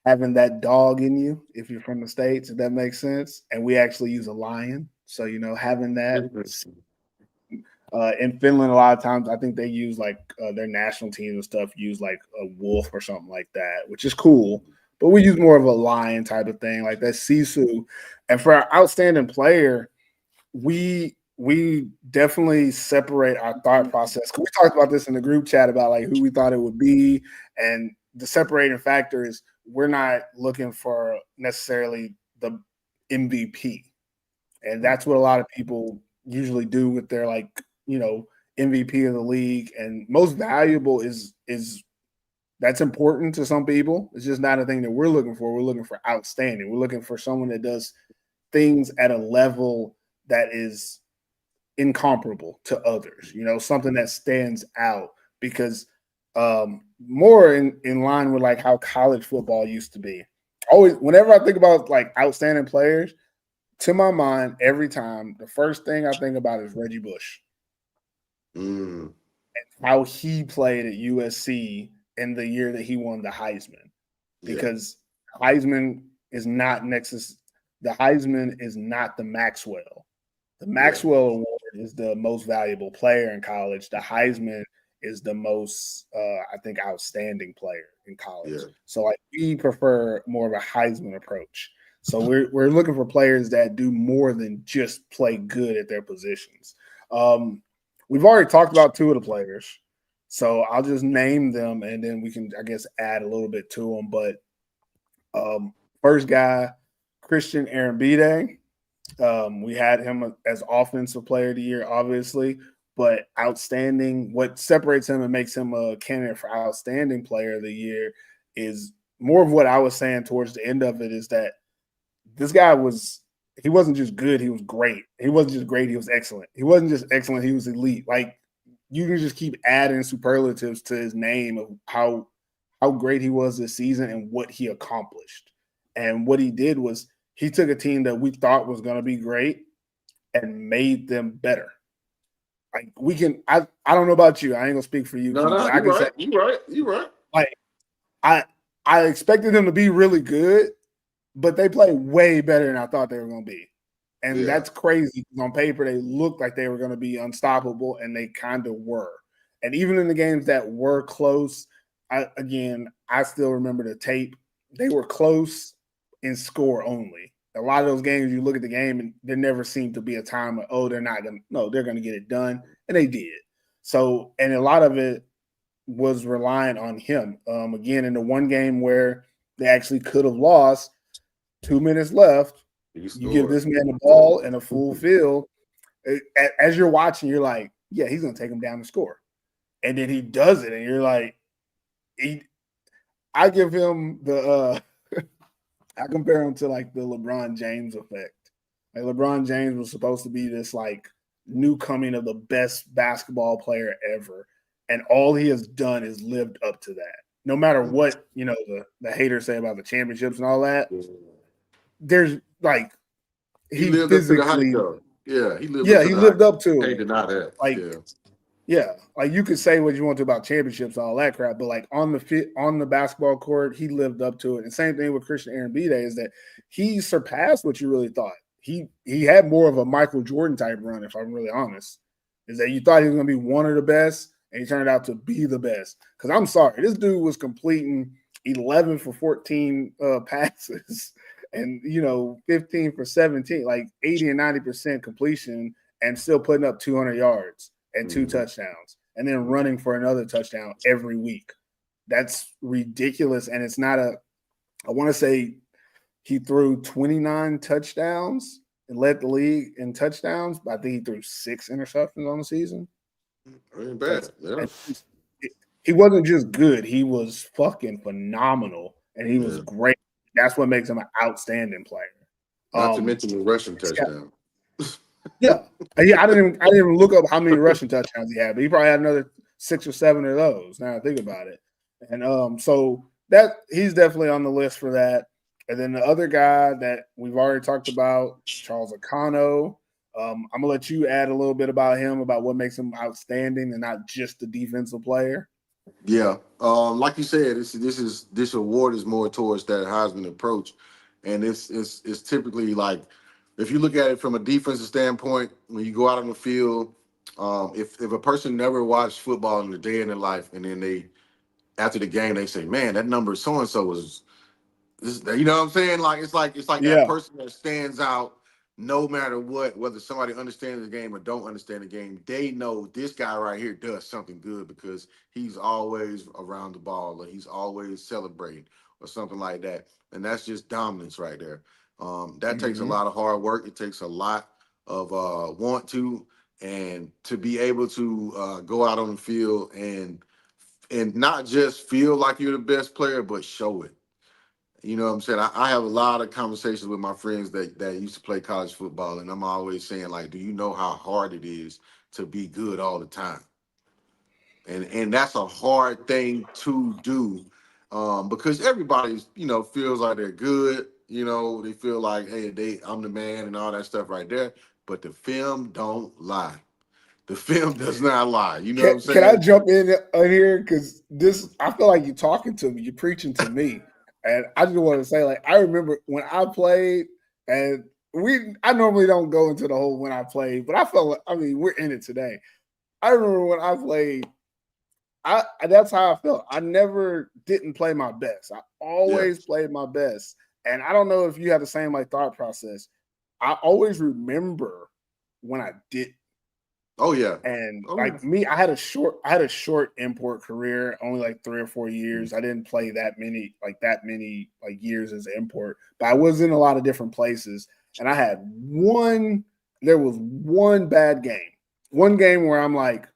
having that dog in you, if you're from the States, if that makes sense. And we actually use a lion. So, having that, In Finland, a lot of times I think they use like their national teams and stuff use like a wolf or something like that, which is cool. But we use more of a lion type of thing, like that sisu. And for our outstanding player, we definitely separate our thought process. We talked about this in the group chat about like who we thought it would be, and the separating factor is we're not looking for necessarily the MVP, and that's what a lot of people usually do with their like MVP of the league. And most valuable is that's important to some people. It's just not a thing that we're looking for. We're looking for outstanding. We're looking for someone that does things at a level that is incomparable to others, something that stands out, because more in line with like how college football used to be. Always, whenever I think about like outstanding players, to my mind, every time, the first thing I think about is Reggie Bush. And how he played at USC in the year that he won the Heisman. Because Heisman is not the Heisman is not the Maxwell. The Maxwell Award is the most valuable player in college. The Heisman is the most, I think, outstanding player in college. Yeah. So, like, we prefer more of a Heisman approach. So we're looking for players that do more than just play good at their positions. We've already talked about two of the players, so I'll just name them, and then we can, I guess, add a little bit to them. But first guy, Christian Arambide. We had him as offensive player of the year, obviously, but outstanding. What separates him and makes him a candidate for outstanding player of the year is more of what I was saying towards the end of it, is that this guy he wasn't just good, he was great. He wasn't just great, he was excellent. He wasn't just excellent, he was elite. Like, you can just keep adding superlatives to his name of how great he was this season and what he accomplished. And what he did was he took a team that we thought was going to be great and made them better. Like, I don't know about you. I ain't gonna speak for you. No, you're right. Like, I expected them to be really good, but they played way better than I thought they were going to be. And that's crazy. On paper, they looked like they were going to be unstoppable, and they kind of were. And even in the games that were close, I still remember the tape. They were close in score only. A lot of those games, you look at the game, and there never seemed to be a time of, they're going to get it done. And they did. So, and a lot of it was relying on him. Again, in the one game where they actually could have lost, 2 minutes left, you give this man the ball and a full field. As you're watching, you're like, yeah, he's going to take him down and score. And then he does it, and you're like, I give him the I compare him to like the LeBron James effect. Like, LeBron James was supposed to be this like new coming of the best basketball player ever, and all he has done is lived up to that. No matter what, the haters say about the championships and all that, there's like he lived physically, up to the hype. He lived up to it. Can't deny that. Like, like, you could say what you want to about championships and all that crap, but like on the basketball court, he lived up to it. And same thing with Christian Arambide is that he surpassed what you really thought. He had more of a Michael Jordan type run, if I'm really honest. Is that you thought he was going to be one of the best, and he turned out to be the best. Because I'm sorry, this dude was completing 11 for 14 passes. And, 15 for 17, like 80 and 90% completion, and still putting up 200 yards and 2 touchdowns, and then running for another touchdown every week. That's ridiculous. And it's not I want to say he threw 29 touchdowns and led the league in touchdowns, but I think he threw 6 interceptions on the season. Ain't bad. He wasn't just good. He was fucking phenomenal, and he was great. That's what makes him an outstanding player. Not to mention the rushing touchdown. I didn't even look up how many rushing touchdowns he had, but he probably had another 6 or 7 of those. Now I think about it, and so that he's definitely on the list for that. And then the other guy that we've already talked about, Charles Akano. I'm gonna let you add a little bit about him, about what makes him outstanding and not just the defensive player. Yeah, like you said, this award is more towards that Heisman approach, and it's typically like, if you look at it from a defensive standpoint, when you go out on the field, If a person never watched football in a day in their life, and then they after the game they say, "Man, that number so and so was," you know what I'm saying? Like it's like that Yeah. person that stands out no matter what, whether somebody understands the game or don't understand the game. They know this guy right here does something good because he's always around the ball or he's always celebrating or something like that. And that's just dominance right there. That takes a Mhm. lot of hard work. It takes a lot of want to and to be able to go out on the field and not just feel like you're the best player, but show it. You know what I'm saying? I have a lot of conversations with my friends that used to play college football, and I'm always saying, like, do you know how hard it is to be good all the time? And that's a hard thing to do because everybody's, feels like they're good. They feel like, hey, I'm the man and all that stuff right there. But the film don't lie. The film does not lie. You know what I'm Can I saying? jump in on here? Because this, I feel like you're talking to me, you're preaching to me. And I just want to say, like, I remember when I played, and I normally don't go into the whole when I played, but I felt like, I mean, we're in it today. I remember when I played, that's how I felt. I never didn't play my best. I Yeah. always played my best. And I don't know if you have the same like thought process. I always remember when I did. Oh yeah. And Oh yeah. like me, I had a short import career, only like 3 or 4 years. I didn't play that many years as an import, but I was in a lot of different places. And there was one bad game. One game where I'm like,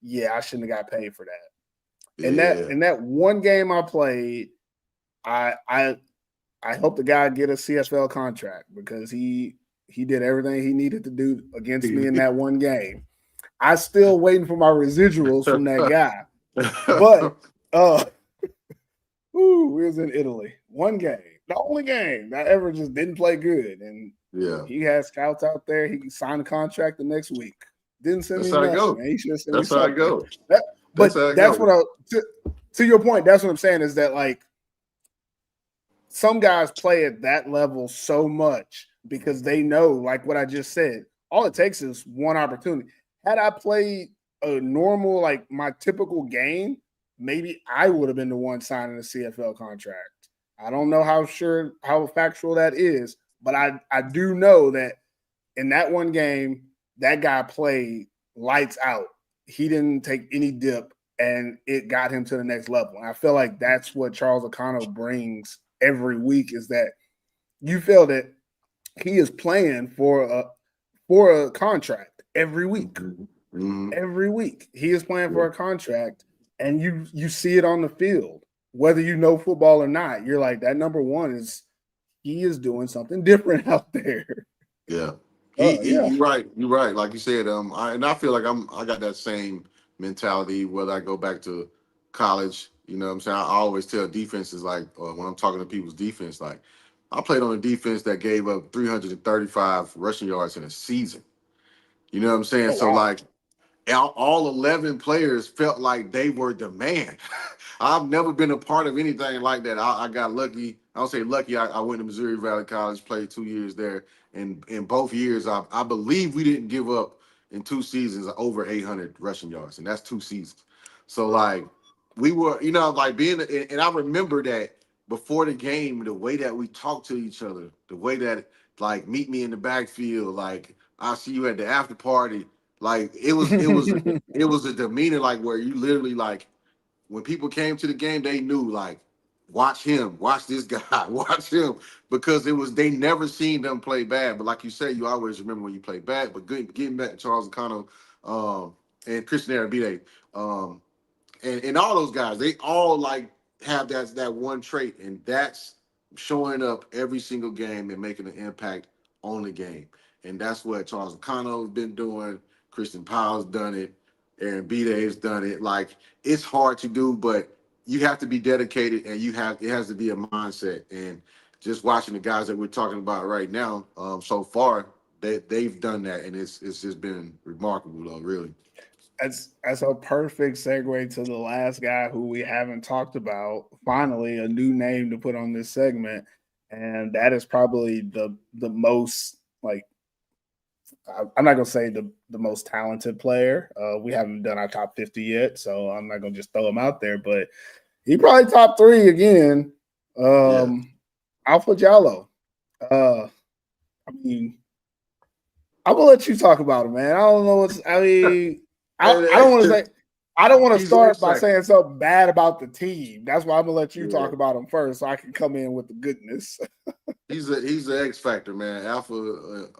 yeah, I shouldn't have got paid for that. And that Yeah. in that one game I played, I I helped the guy get a CFL contract because he did everything he needed to do against me in that one game. I still waiting for my residuals from that guy. But uh we was in Italy. One game. The only game that I ever just didn't play good. And Yeah. he had scouts out there. He signed a contract the next week. Didn't send That's me how it nothing, go. man. He should have sent me That's how it something. go. That, That's but how it that's go. what to your point, that's what I'm saying is that like some guys play at that level so much because they know, like what I just said, all it takes is one opportunity. Had I played a normal, like my typical game, maybe I would have been the one signing a CFL contract. I don't know how factual that is, but I do know that in that one game, that guy played lights out. He didn't take any dip, and it got him to the next level. And I feel like that's what Charles O'Connell brings every week is that you feel that he is playing for a contract every week. Mm-hmm. Every week he is playing Yeah. for a contract, and you see it on the field, whether you know football or not. You're like that number one is he is doing something different out there. Yeah. Oh yeah. You're right. You're right. Like you said, I feel like I got that same mentality whether I go back to college. You know what I'm saying? I always tell defenses like when I'm talking to people's defense, like I played on a defense that gave up 335 rushing yards in a season. You know what I'm saying? Oh So wow. like all 11 players felt like they were the man. I've never been a part of anything like that. I got lucky. I'll say lucky. I went to Missouri Valley College, played 2 years there. And in both years, I believe we didn't give up in 2 seasons over 800 rushing yards. And that's 2 seasons. So, like, we were, like being, and I remember that before the game, the way that we talked to each other, the way that, like, meet me in the backfield, like, I'll see you at the after party. Like it was a demeanor like where you literally like when people came to the game, they knew like watch him, watch this guy, watch him because it was they never seen them play bad. But like you say, you always remember when you play bad. But getting back to Charles O'Connell and Christian Arabide, um, and all those guys, they all like have that one trait, and that's showing up every single game and making an impact on the game. And that's what Charles O'Connell has been doing. Christian Powell's done it. Aaron Dave's done it. Like it's hard to do, but you have to be dedicated, and it has to be a mindset. And just watching the guys that we're talking about right now, so far, they've done that, and it's just been remarkable, though, really. That's a perfect segue to the last guy who we haven't talked about. Finally, a new name to put on this segment, and that is probably the most like I'm not gonna say the most talented player. We haven't done our top 50 yet, so I'm not gonna just throw him out there. But he probably top 3 again. Yeah. Alpha Jallo. I mean, I'm gonna let you talk about him, man. I don't know what's. I mean, I don't want to say. I don't want to He's start by X-Factor. saying something bad about the team. That's why I'm gonna let you Yeah. talk about him first, so I can come in with the goodness. He's the X factor, man. Alpha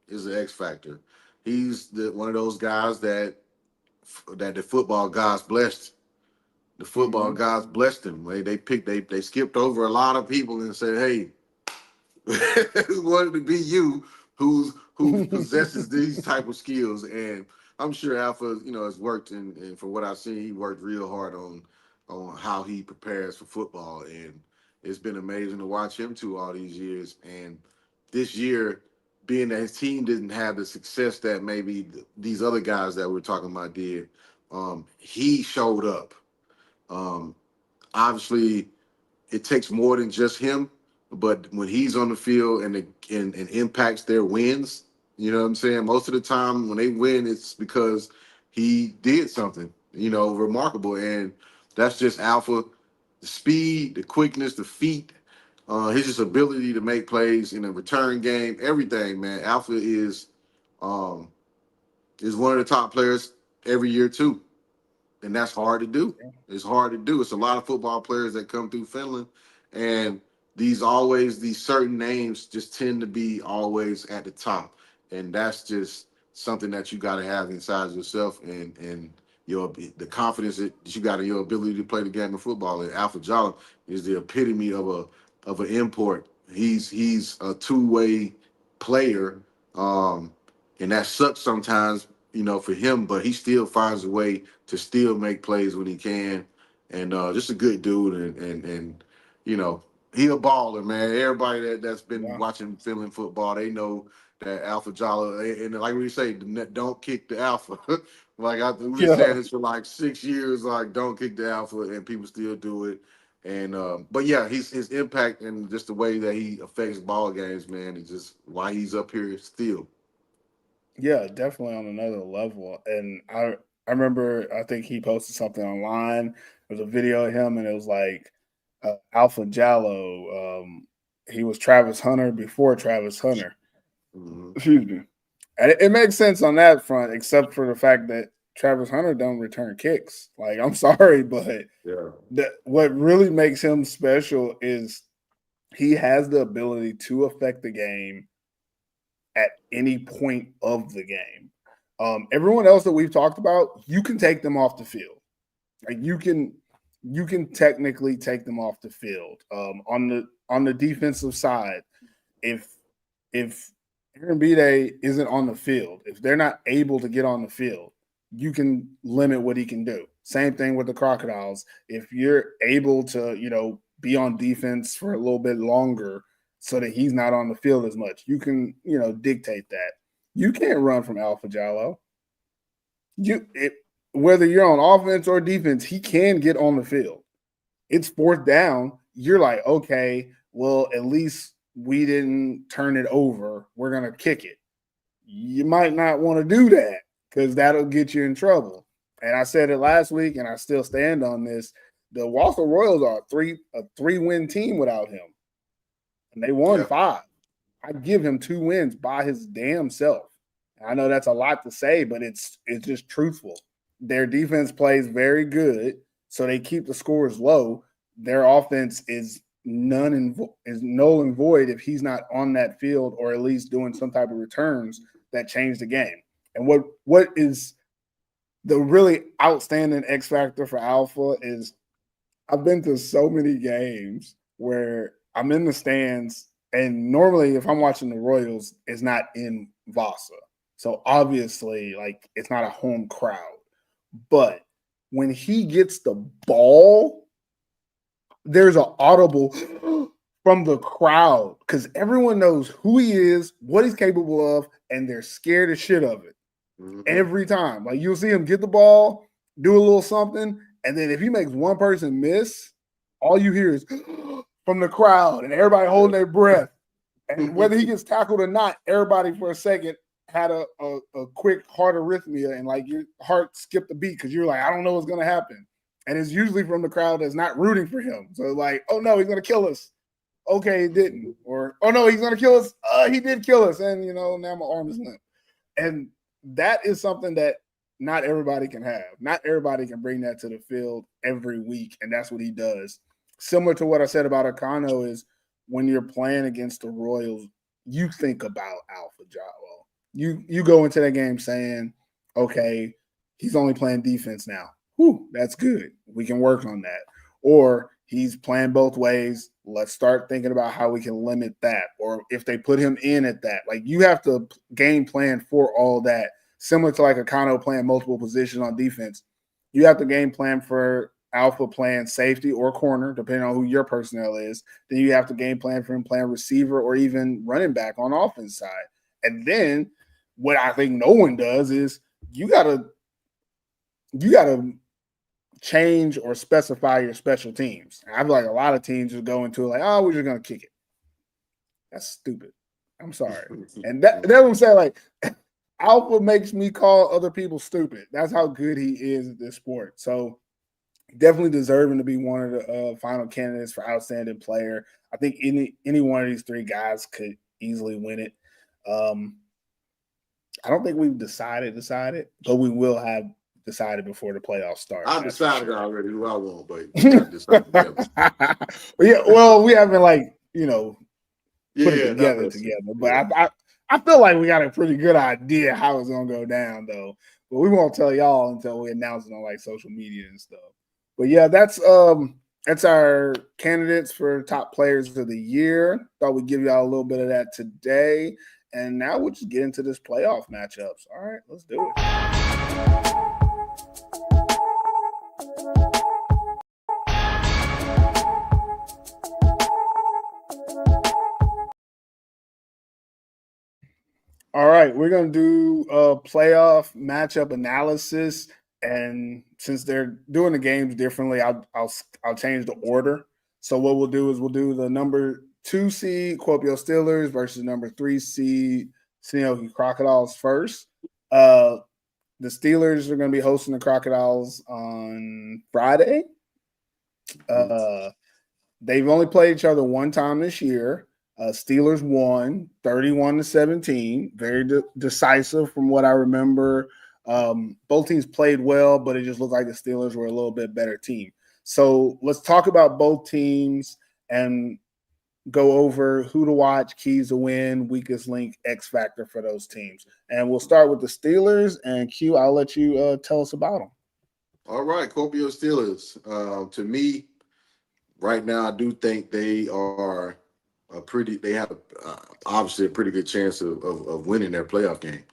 is the X factor. He's one of those guys that the football gods blessed. The football Mhm. gods blessed him. They skipped over a lot of people and said, "Hey, we wanted to be you who possesses these type of skills." And I'm sure Alpha, has worked and from what I've seen, he worked real hard on how he prepares for football. And it's been amazing to watch him too all these years. And this year, being that his team didn't have the success that maybe these other guys that we're talking about did, he showed up. Um, Obviously, it takes more than just him, but when he's on the field and impacts their wins, you know what I'm saying? Most of the time when they win, it's because he did something, remarkable. And that's just Alpha, the speed, the quickness, the feet, his just ability to make plays in a return game, everything, man. Alpha um is one of the top players every year too, and that's hard to do. It's hard to do. It's a lot of football players that come through Finland, and these certain names just tend to be always at the top, and that's just something that you got to have inside yourself, and the confidence that you got in your ability to play the game of football. And Alpha Jolly is the epitome of an import. He's a two-way player, and that sucks sometimes, for him, but he still finds a way to still make plays when he can, and just a good dude, and he a baller, man. Everybody that's been Yeah. watching Finland football, they know that Alpha Jala, and like we say, don't kick the Alpha. We've been Yeah. saying this for like 6 years, like don't kick the Alpha, and people still do it. And but yeah, his impact and just the way that he affects ball games, man, is just why he's up here still. Yeah, definitely on another level. And I remember I think he posted something online. There was a video of him, and it was like Alpha Jallo. He was Travis Hunter before Travis Hunter. Mhm. Excuse me. And it makes sense on that front, except for the fact that Travis Hunter don't return kicks. Like, I'm sorry, but Yeah. what really makes him special is he has the ability to affect the game at any point of the game. Everyone else that we've talked about, you can take them off the field. Like you can technically take them off the field. On the defensive side, if if Aaron B-Day isn't on the field, if they're not able to get on the field, you can limit what he can do. Same thing with the Crocodiles. If you're able to, be on defense for a little bit longer so that he's not on the field as much, you can, dictate that. You can't run from Alpha Jallo. Whether you're on offense or defense, he can get on the field. It's fourth down. You're like, okay, well, at least we didn't turn it over. We're gonna kick it. You might not want to do that because that'll get you in trouble. And I said it last week, and I still stand on this. The Walsall Royals are a 3-win team without him, and they won Yeah. 5. I give him 2 wins by his damn self. I know that's a lot to say, but it's just truthful. Their defense plays very good, so they keep the scores low. Their offense is null and void if he's not on that field or at least doing some type of returns that change the game. And what is the really outstanding X factor for Alpha is I've been to so many games where I'm in the stands, and normally if I'm watching the Royals, it's not in Vasa. So obviously, like, it's not a home crowd. But when he gets the ball, there's an audible from the crowd because everyone knows who he is, what he's capable of, and they're scared as shit of it Mhm. every time. Like, you'll see him get the ball, do a little something, and then if he makes one person miss, all you hear is from the crowd and everybody holding their breath. And whether he gets tackled or not, everybody for a second had a quick heart arrhythmia and like your heart skipped a beat because you're like, I don't know what's gonna happen. And it's usually from the crowd that's not rooting for him. So like, oh no, he's gonna kill us. Okay, he didn't. Or oh no, he's gonna kill us. He did kill us, and now my arm is limp. And that is something that not everybody can have. Not everybody can bring that to the field every week, and that's what he does. Similar to what I said about Akano is when you're playing against the Royals, you think about Alpha Jalo. You go into that game saying, okay, he's only playing defense now. Whew, that's good. We can work on that. Or he's playing both ways. Let's start thinking about how we can limit that. Or if they put him in at that, like you have to game plan for all that. Similar to like Akano playing multiple positions on defense, you have to game plan for Alpha playing safety or corner, depending on who your personnel is. Then you have to game plan for him playing receiver or even running back on offense side. And then what I think no one does is you gotta change or specify your special teams. I feel like a lot of teams just go into it like, oh, we're just gonna kick it. That's stupid. I'm sorry. And that's what I'm saying. Like Alpha makes me call other people stupid. That's how good he is at this sport. So definitely deserving to be one of the final candidates for outstanding player. I think any one of these three guys could easily win it. I don't think we've decided, but we will have decided before the playoffs start. I decided already who I want, but you got to decide together. Yeah, well, we haven't put it together. But yeah. I feel like we got a pretty good idea how it's gonna go down, though. But we won't tell y'all until we announce it on like social media and stuff. But yeah, that's our candidates for top players of the year. Thought we'd give y'all a little bit of that today. And now we'll just get into this playoff matchups. All right, let's do it. All right, we're going to do a playoff matchup analysis. And since they're doing the games differently, I'll change the order. So what we'll do is we'll do the number 2 seed Kuopio Steelers versus number 3 seed Sneoki Crocodiles first. The Steelers are going to be hosting the Crocodiles on Friday. They've only played each other one time this year. Steelers won 31-17, very decisive from what I remember. Both teams played well, but it just looked like the Steelers were a little bit better team. So let's talk about both teams and go over who to watch, keys to win, weakest link, X factor for those teams. And we'll start with the Steelers. And Q, I'll let you tell us about them. All right, Kuopio Steelers. To me, right now, I do think they are they have obviously a pretty good chance of winning their playoff game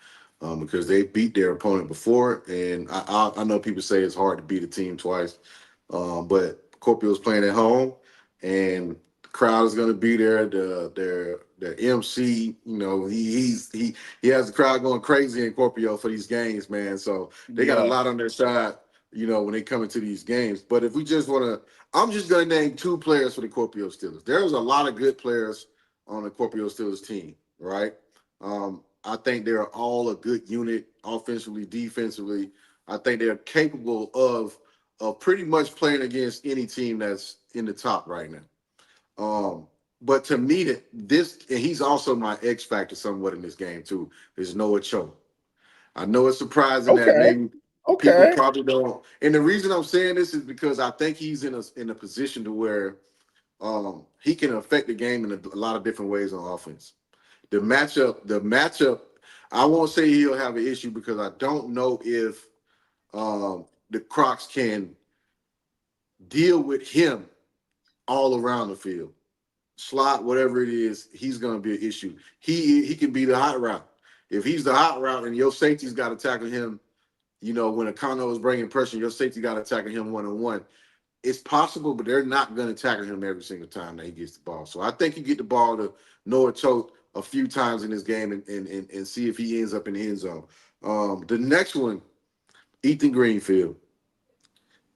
because they beat their opponent before. And I know people say it's hard to beat a team twice, but Kuopio's playing at home, and the crowd is going to be there. Their MC, he has the crowd going crazy in Kuopio for these games, man. So they got a lot on their side, when they come into these games. But if we just want to, I'm just going to name 2 players for the Kuopio Steelers. There's a lot of good players on the Kuopio Steelers team, right? I think they're all a good unit offensively, defensively. I think they're capable of pretty much playing against any team that's in the top right now. But to me, and he's also my X factor somewhat in this game too, is Noah Cho. I know it's surprising that maybe people probably don't. And the reason I'm saying this is because I think he's in a position to where he can affect the game in a lot of different ways on offense. The matchup, I won't say he'll have an issue because I don't know if the Crocs can deal with him all around the field. Slot, whatever it is, he's going to be an issue. He can be the hot route. If he's the hot route and your safety's got to tackle him, when Akano is bringing pressure, your safety got to tackle him one-on-one. It's possible, but they're not going to tackle him every single time that he gets the ball. So I think you get the ball to Noah Choate a few times in this game and see if he ends up in the end zone. The next one, Ethan Greenfield.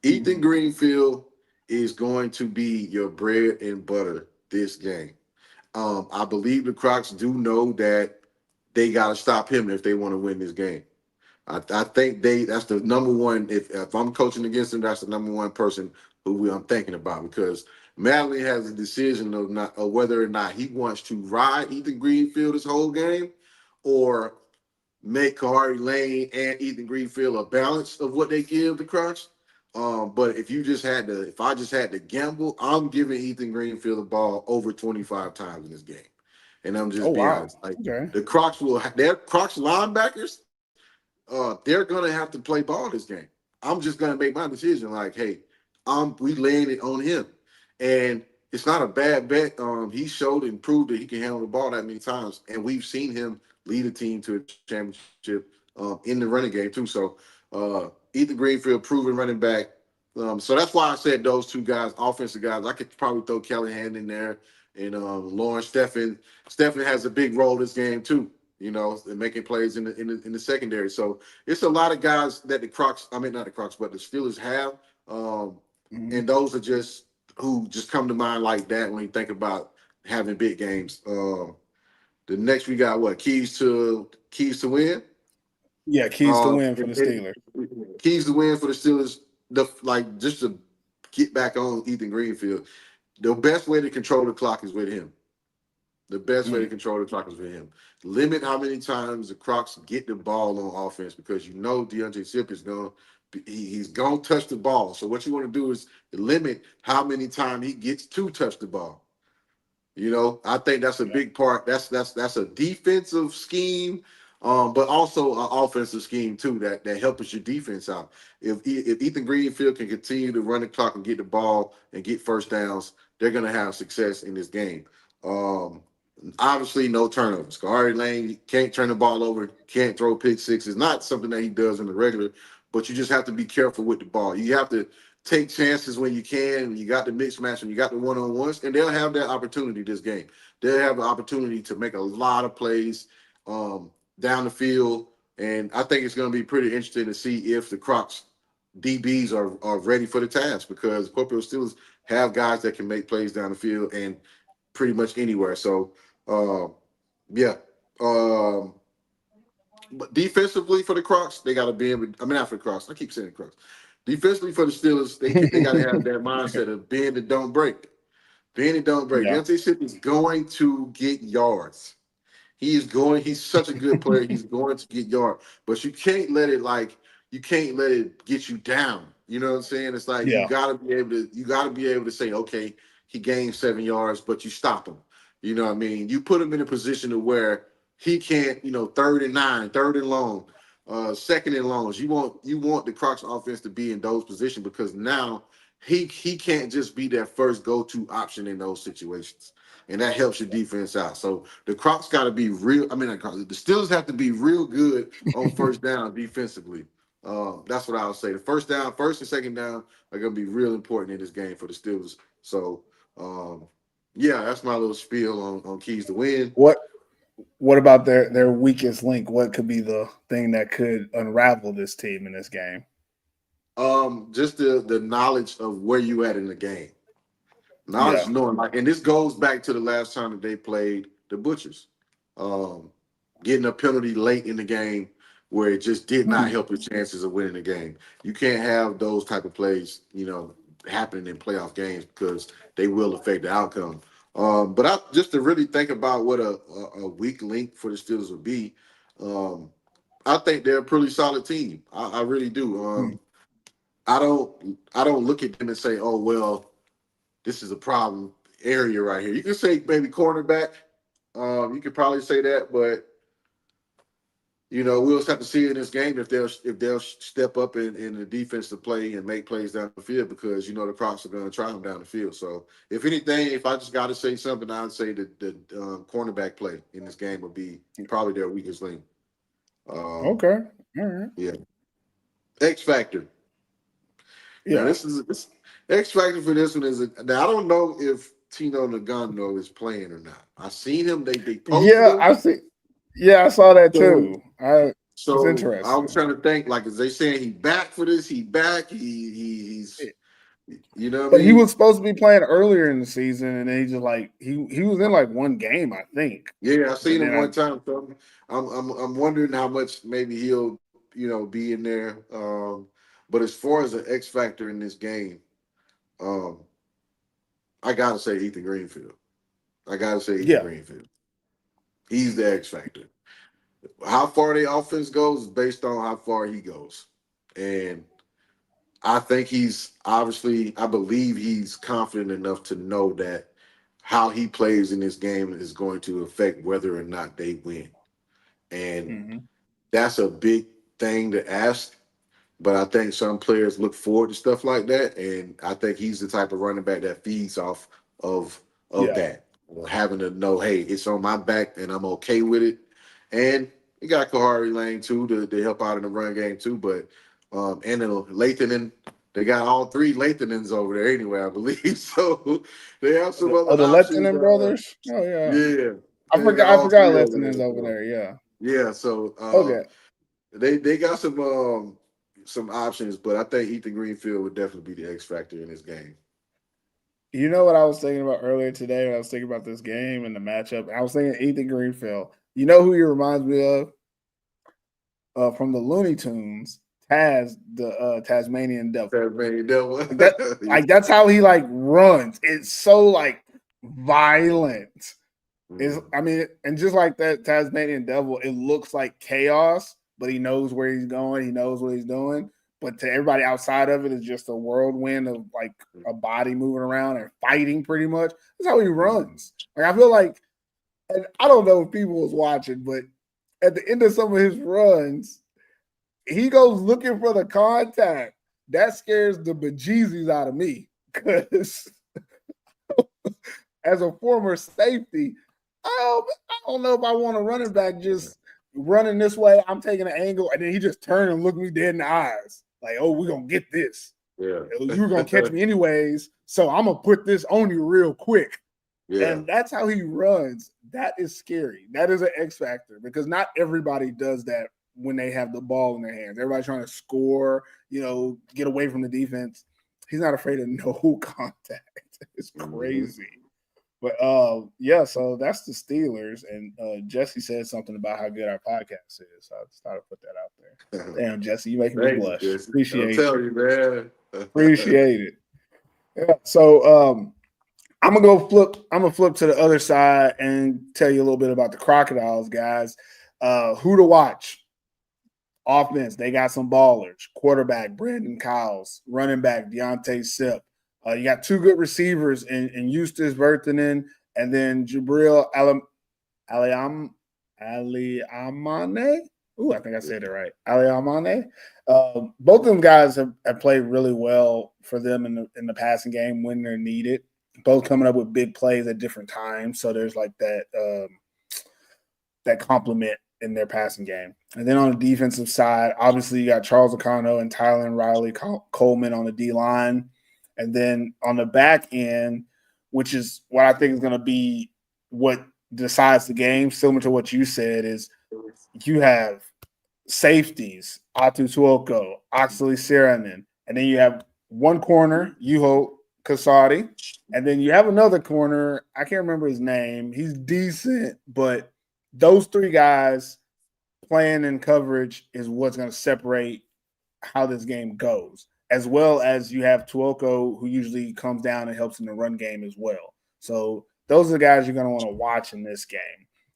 Ethan Greenfield is going to be your bread and butter this game. I believe the Crocs do know that they got to stop him if they want to win this game. I think that's the number one. If I'm coaching against them, that's the number one person who I'm thinking about, because Madeline has a decision of whether or not he wants to ride Ethan Greenfield this whole game, or make Kahari Lane and Ethan Greenfield a balance of what they give the Crocs. But if I just had to gamble, I'm giving Ethan Greenfield the ball over 25 times in this game. And I'm Oh just being wow. honest. Like, Okay. their Crocs linebackers, they're gonna have to play ball this game. I'm just gonna make my decision. Like, hey, we laying it on him, and it's not a bad bet. He showed and proved that he can handle the ball that many times, and we've seen him lead a team to a championship in the running game too. So, Ethan Greenfield, proven running back. So that's why I said those two guys, offensive guys. I could probably throw Callahan in there, and Lauren Steffen. Steffen has a big role this game too. Making plays in the secondary. So it's a lot of guys that the Crocs, I mean not the Crocs, but the Steelers have, and those are just who just come to mind like that when you think about having big games. The next we got what, keys to win. Yeah, keys to win for the Steelers. Keys to win for the Steelers. Just to get back on Ethan Greenfield, the best way to control the clock is with him. The best way to control the clock is with him. Limit how many times the Crocs get the ball on offense, because DeAndre Sip is he's going to touch the ball. So what you want to do is limit how many times he gets to touch the ball. I think that's a big part. That's a defensive scheme, but also an offensive scheme too that helps your defense out. If Ethan Greenfield can continue to run the clock and get the ball and get first downs, they're going to have success in this game. Obviously, no turnovers. Kahari Lane can't turn the ball over, can't throw pick sixes. Not something that he does in the regular, but you just have to be careful with the ball. You have to take chances when you can. You got the mix match and you got the one-on-ones, and they'll have that opportunity this game. They'll have an opportunity to make a lot of plays down the field, and I think it's going to be pretty interesting to see if the Crocs DBs are ready for the task, because Corporal Steelers have guys that can make plays down the field and pretty much anywhere. So, yeah. But defensively for the Crocs, they got to be able. I mean, not for the Crocs. I keep saying the Crocs. Defensively for the Steelers, they got to have that mindset of bend and don't break. Bend and don't break. Yeah. DeAndre Swift is going to get yards. He's such a good player. He's going to get yards. But you can't let it get you down. You know what I'm saying? It's like you gotta be able to say, okay, he gained 7 yards, but you stop him. You know what I mean? You put him in a position to where he can't, 3rd and 9, 3rd and long, 2nd and longs. You want the Crocs offense to be in those positions, because now he can't just be that first go-to option in those situations. And that helps your defense out. So the Crocs got to be real. I mean, the Steelers have to be real good on first down defensively. That's what I would say. The first and second down are going to be real important in this game for the Steelers. So, yeah, that's my little spiel on keys to win. What about their weakest link? What could be the thing that could unravel this team in this game? Just the knowledge of where you at in the game. Knowledge, knowing, and this goes back to the last time that they played the Butchers. Getting a penalty late in the game where it just did not help your chances of winning the game. You can't have those type of plays, happening in playoff games, because they will affect the outcome. But just to really think about what a weak link for the Steelers would be, I think they're a pretty solid team. I really do. I don't look at them and say, oh well, this is a problem area right here. You can say maybe cornerback. You could probably say that, but we'll just have to see in this game if they'll step up in the defensive play and make plays down the field, because the Crocs are going to try them down the field. So if anything, if I just got to say something, I'd say that the cornerback play in this game would be probably their weakest link. Okay, all right. Yeah. X factor. Yeah, Now this X factor for this one is now I don't know if Tino Nagano is playing or not. I seen him. They posted him. I see. Yeah, I saw that too. It's interesting. I was trying to think, like, is they saying he back for this? He back? He's You know what I But he mean? was supposed to be playing earlier in the season, and then he just like he was in like one game, I think. Yeah, I But seen him then one time. So I'm wondering how much maybe he'll be in there. But as far as an X factor in this game, um, I gotta say Ethan Greenfield. I gotta say Ethan yeah, Greenfield. He's the X factor. How far the offense goes is based on how far he goes, and I think he's obviously. I believe he's confident enough to know that how he plays in this game is going to affect whether or not they win, and hmm that's a big thing to ask. But I think some players look forward to stuff like that, and I think he's the type of running back that feeds off of yeah. that, having to know, hey, it's on my back, and I'm okay with it. And you got Kahari Lane too to help out in the run game too, but and then Lathanen, they got all three Lathanens over there anyway, I believe. So they have some other The options. Lettinen brothers. Oh yeah, Yeah, I they forgot. got I all forgot three over Lettinen's there. over So. there. Yeah. Yeah, so Okay. they got some options, but I think Ethan Greenfield would definitely be the X factor in this game. You know what I was thinking about earlier today when I was thinking about this game and the matchup? I was thinking Ethan Greenfield. You know who he reminds me of? From the Looney Tunes, Taz, the Tasmanian Devil. Tasmanian Devil. Like that, like that's how he like runs. It's so like violent. Is Mhm. I mean, and just like that Tasmanian Devil, it looks like chaos, but he knows where he's going. He knows what he's doing. But to everybody outside of it, it's just a whirlwind of like a body moving around and fighting. Pretty much, that's how he runs. Like I feel like, and I don't know if people was watching, but at the end of some of his runs, he goes looking for the contact. That scares the bejesus out of me because as a former safety, I don't know if I want a running back just running this way. I'm taking an angle, and then he just turned and looked me dead in the eyes, like, "Oh, we're gonna get this. Yeah. You were gonna catch me anyways, so I'm gonna put this on you real quick." Yeah. And that's how he runs. That is scary. That is an X factor because not everybody does that when they have the ball in their hands. Everybody's trying to score, get away from the defense. He's not afraid of no contact. It's crazy. But yeah, so that's the Steelers. And Jesse said something about how good our podcast is. So I just thought I'd put that out there. Damn, Jesse, you making me Thank you, blush. Jesse. I'll Appreciate tell you. you, man. Appreciate it. Yeah, so I'm gonna flip to the other side and tell you a little bit about the Crocodiles, guys. Who to watch? Offense, they got some ballers. Quarterback, Brandon Cowles. Running back, Deontay Sip. You got two good receivers in Eustace Vertanen and then Jabril Aliamane. Ooh, I think I said it right. Aliamane. Both of them guys have played really well for them in the passing game when they're needed. Both coming up with big plays at different times. So there's like that complement in their passing game. And then on the defensive side, obviously you got Charles O'Connell and Tyler and Riley Coleman on the D line. And then on the back end, which is what I think is going to be what decides the game, similar to what you said, is you have safeties, Atu Tuoko, Oxley Siranen, and then you have one corner, Yuho Kasadi, and then you have another corner. I can't remember his name. He's decent, but those three guys playing in coverage is what's going to separate how this game goes, as well as you have Tuoko, who usually comes down and helps in the run game as well. So those are the guys you're going to want to watch in this game.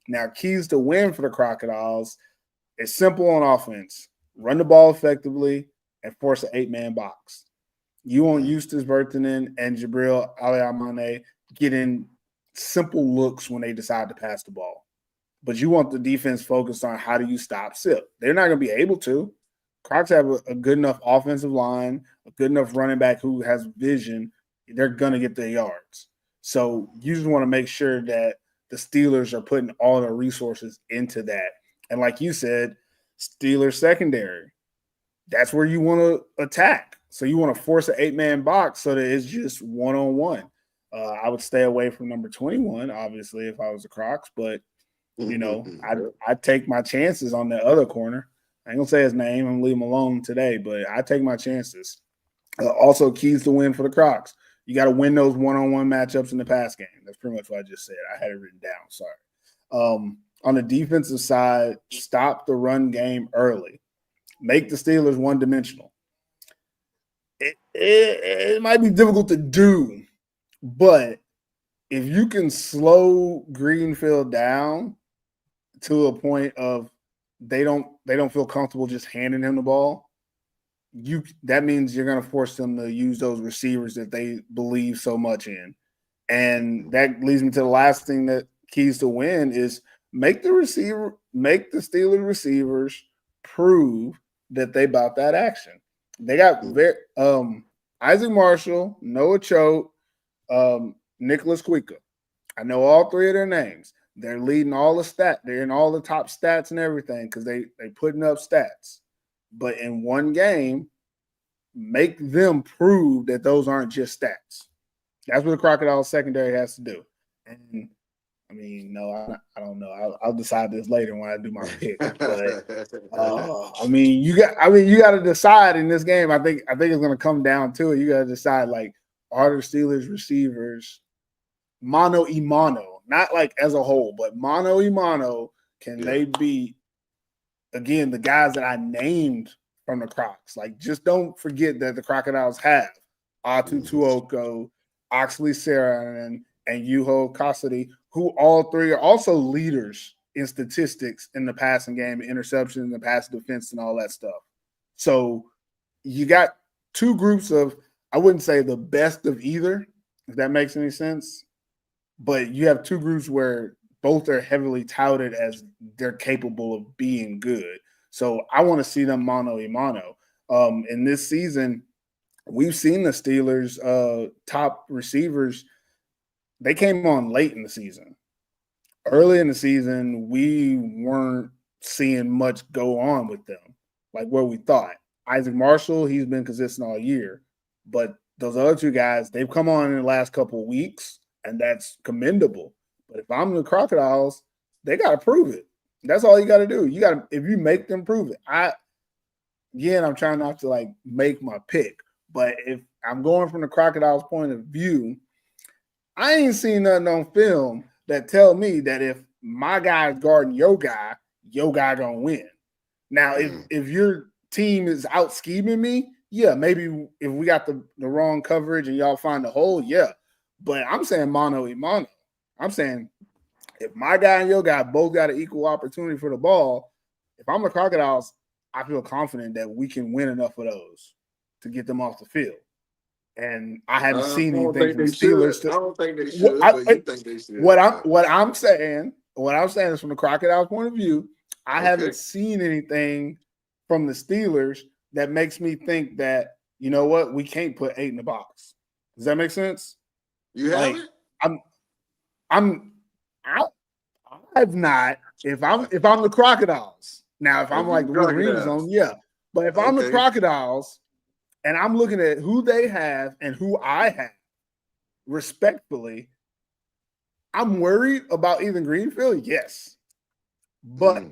Now, keys to win for the Crocodiles is simple on offense. Run the ball effectively and force an 8-man box. You want Eustace Vertanen and Jabril Aliamane getting simple looks when they decide to pass the ball. But you want the defense focused on how do you stop Sip. They're not going to be able to. Crocs have a good enough offensive line, a good enough running back who has vision. They're going to get their yards. So you just want to make sure that the Steelers are putting all their resources into that. And like you said, Steelers secondary, that's where you want to attack. So you want to force an 8-man box so that it's just one-on-one. I would stay away from number 21, obviously, if I was the Crocs, but I'd take my chances on the other corner. I ain't gonna say his name. I'm gonna leave him alone today, but I take my chances. Also, keys to win for the Crocs. You got to win those one-on-one matchups in the pass game. That's pretty much what I just said. I had it written down. Sorry. On the defensive side, stop the run game early. Make the Steelers one-dimensional. It might be difficult to do, but if you can slow Greenfield down to a point of they don't feel comfortable just handing him the ball, that means you're going to force them to use those receivers that they believe so much in. And that leads me to the last thing that keys to win is make the Steelers receivers prove that they bought that action. They got Isaac Marshall, Noah Choate, Nicholas Quika. I know all three of their names. They're leading all the stats. They're in all the top stats and everything because they putting up stats. But in one game, make them prove that those aren't just stats. That's what the Crocodiles secondary has to do. And I mean, no, I don't know. I'll decide this later when I do my pick. But you got to decide in this game. I think it's going to come down to it. You got to decide, like, are the Steelers receivers mano y mano, not like as a whole, but mano y mano? Can they beat, again, the guys that I named from the Crocs? Like, just don't forget that the Crocodiles have Atu Tuoko, Oxley Sarah, and Yuho Cassidy, who all three are also leaders in statistics in the passing game, interceptions, the pass defense, and all that stuff. So you got two groups of, I wouldn't say the best of either, if that makes any sense, but you have two groups where both are heavily touted as they're capable of being good. So I want to see them mano y mano. In this season, we've seen the Steelers' top receivers. They came on late in the season. Early in the season, we weren't seeing much go on with them, like what we thought. Isaac Marshall, he's been consistent all year. But those other two guys, they've come on in the last couple of weeks, and that's commendable. But if I'm the Crocodiles, they got to prove it. That's all you got to do. If you make them prove it. I'm trying not to, like, make my pick. But if I'm going from the Crocodiles' point of view, I ain't seen nothing on film that tell me that if my guy is guarding your guy gonna win. Now, if your team is out scheming me, yeah, maybe if we got the wrong coverage and y'all find the hole, yeah. But I'm saying mano y mano. I'm saying if my guy and your guy both got an equal opportunity for the ball, if I'm the Crocodiles, I feel confident that we can win enough of those to get them off the field. And I haven't seen anything from the Steelers. I don't think they should, but you think they should. What I'm saying is from the Crocodiles' point of view, I haven't seen anything from the Steelers that makes me think that, you know what, we can't put 8 in the box. Does that make sense? You haven't? I've not. If I'm the Crocodiles. Now, if I'm like the Wolverine zone, yeah. But if I'm the Crocodiles and I'm looking at who they have and who I have, respectfully, I'm worried about Ethan Greenfield, yes. But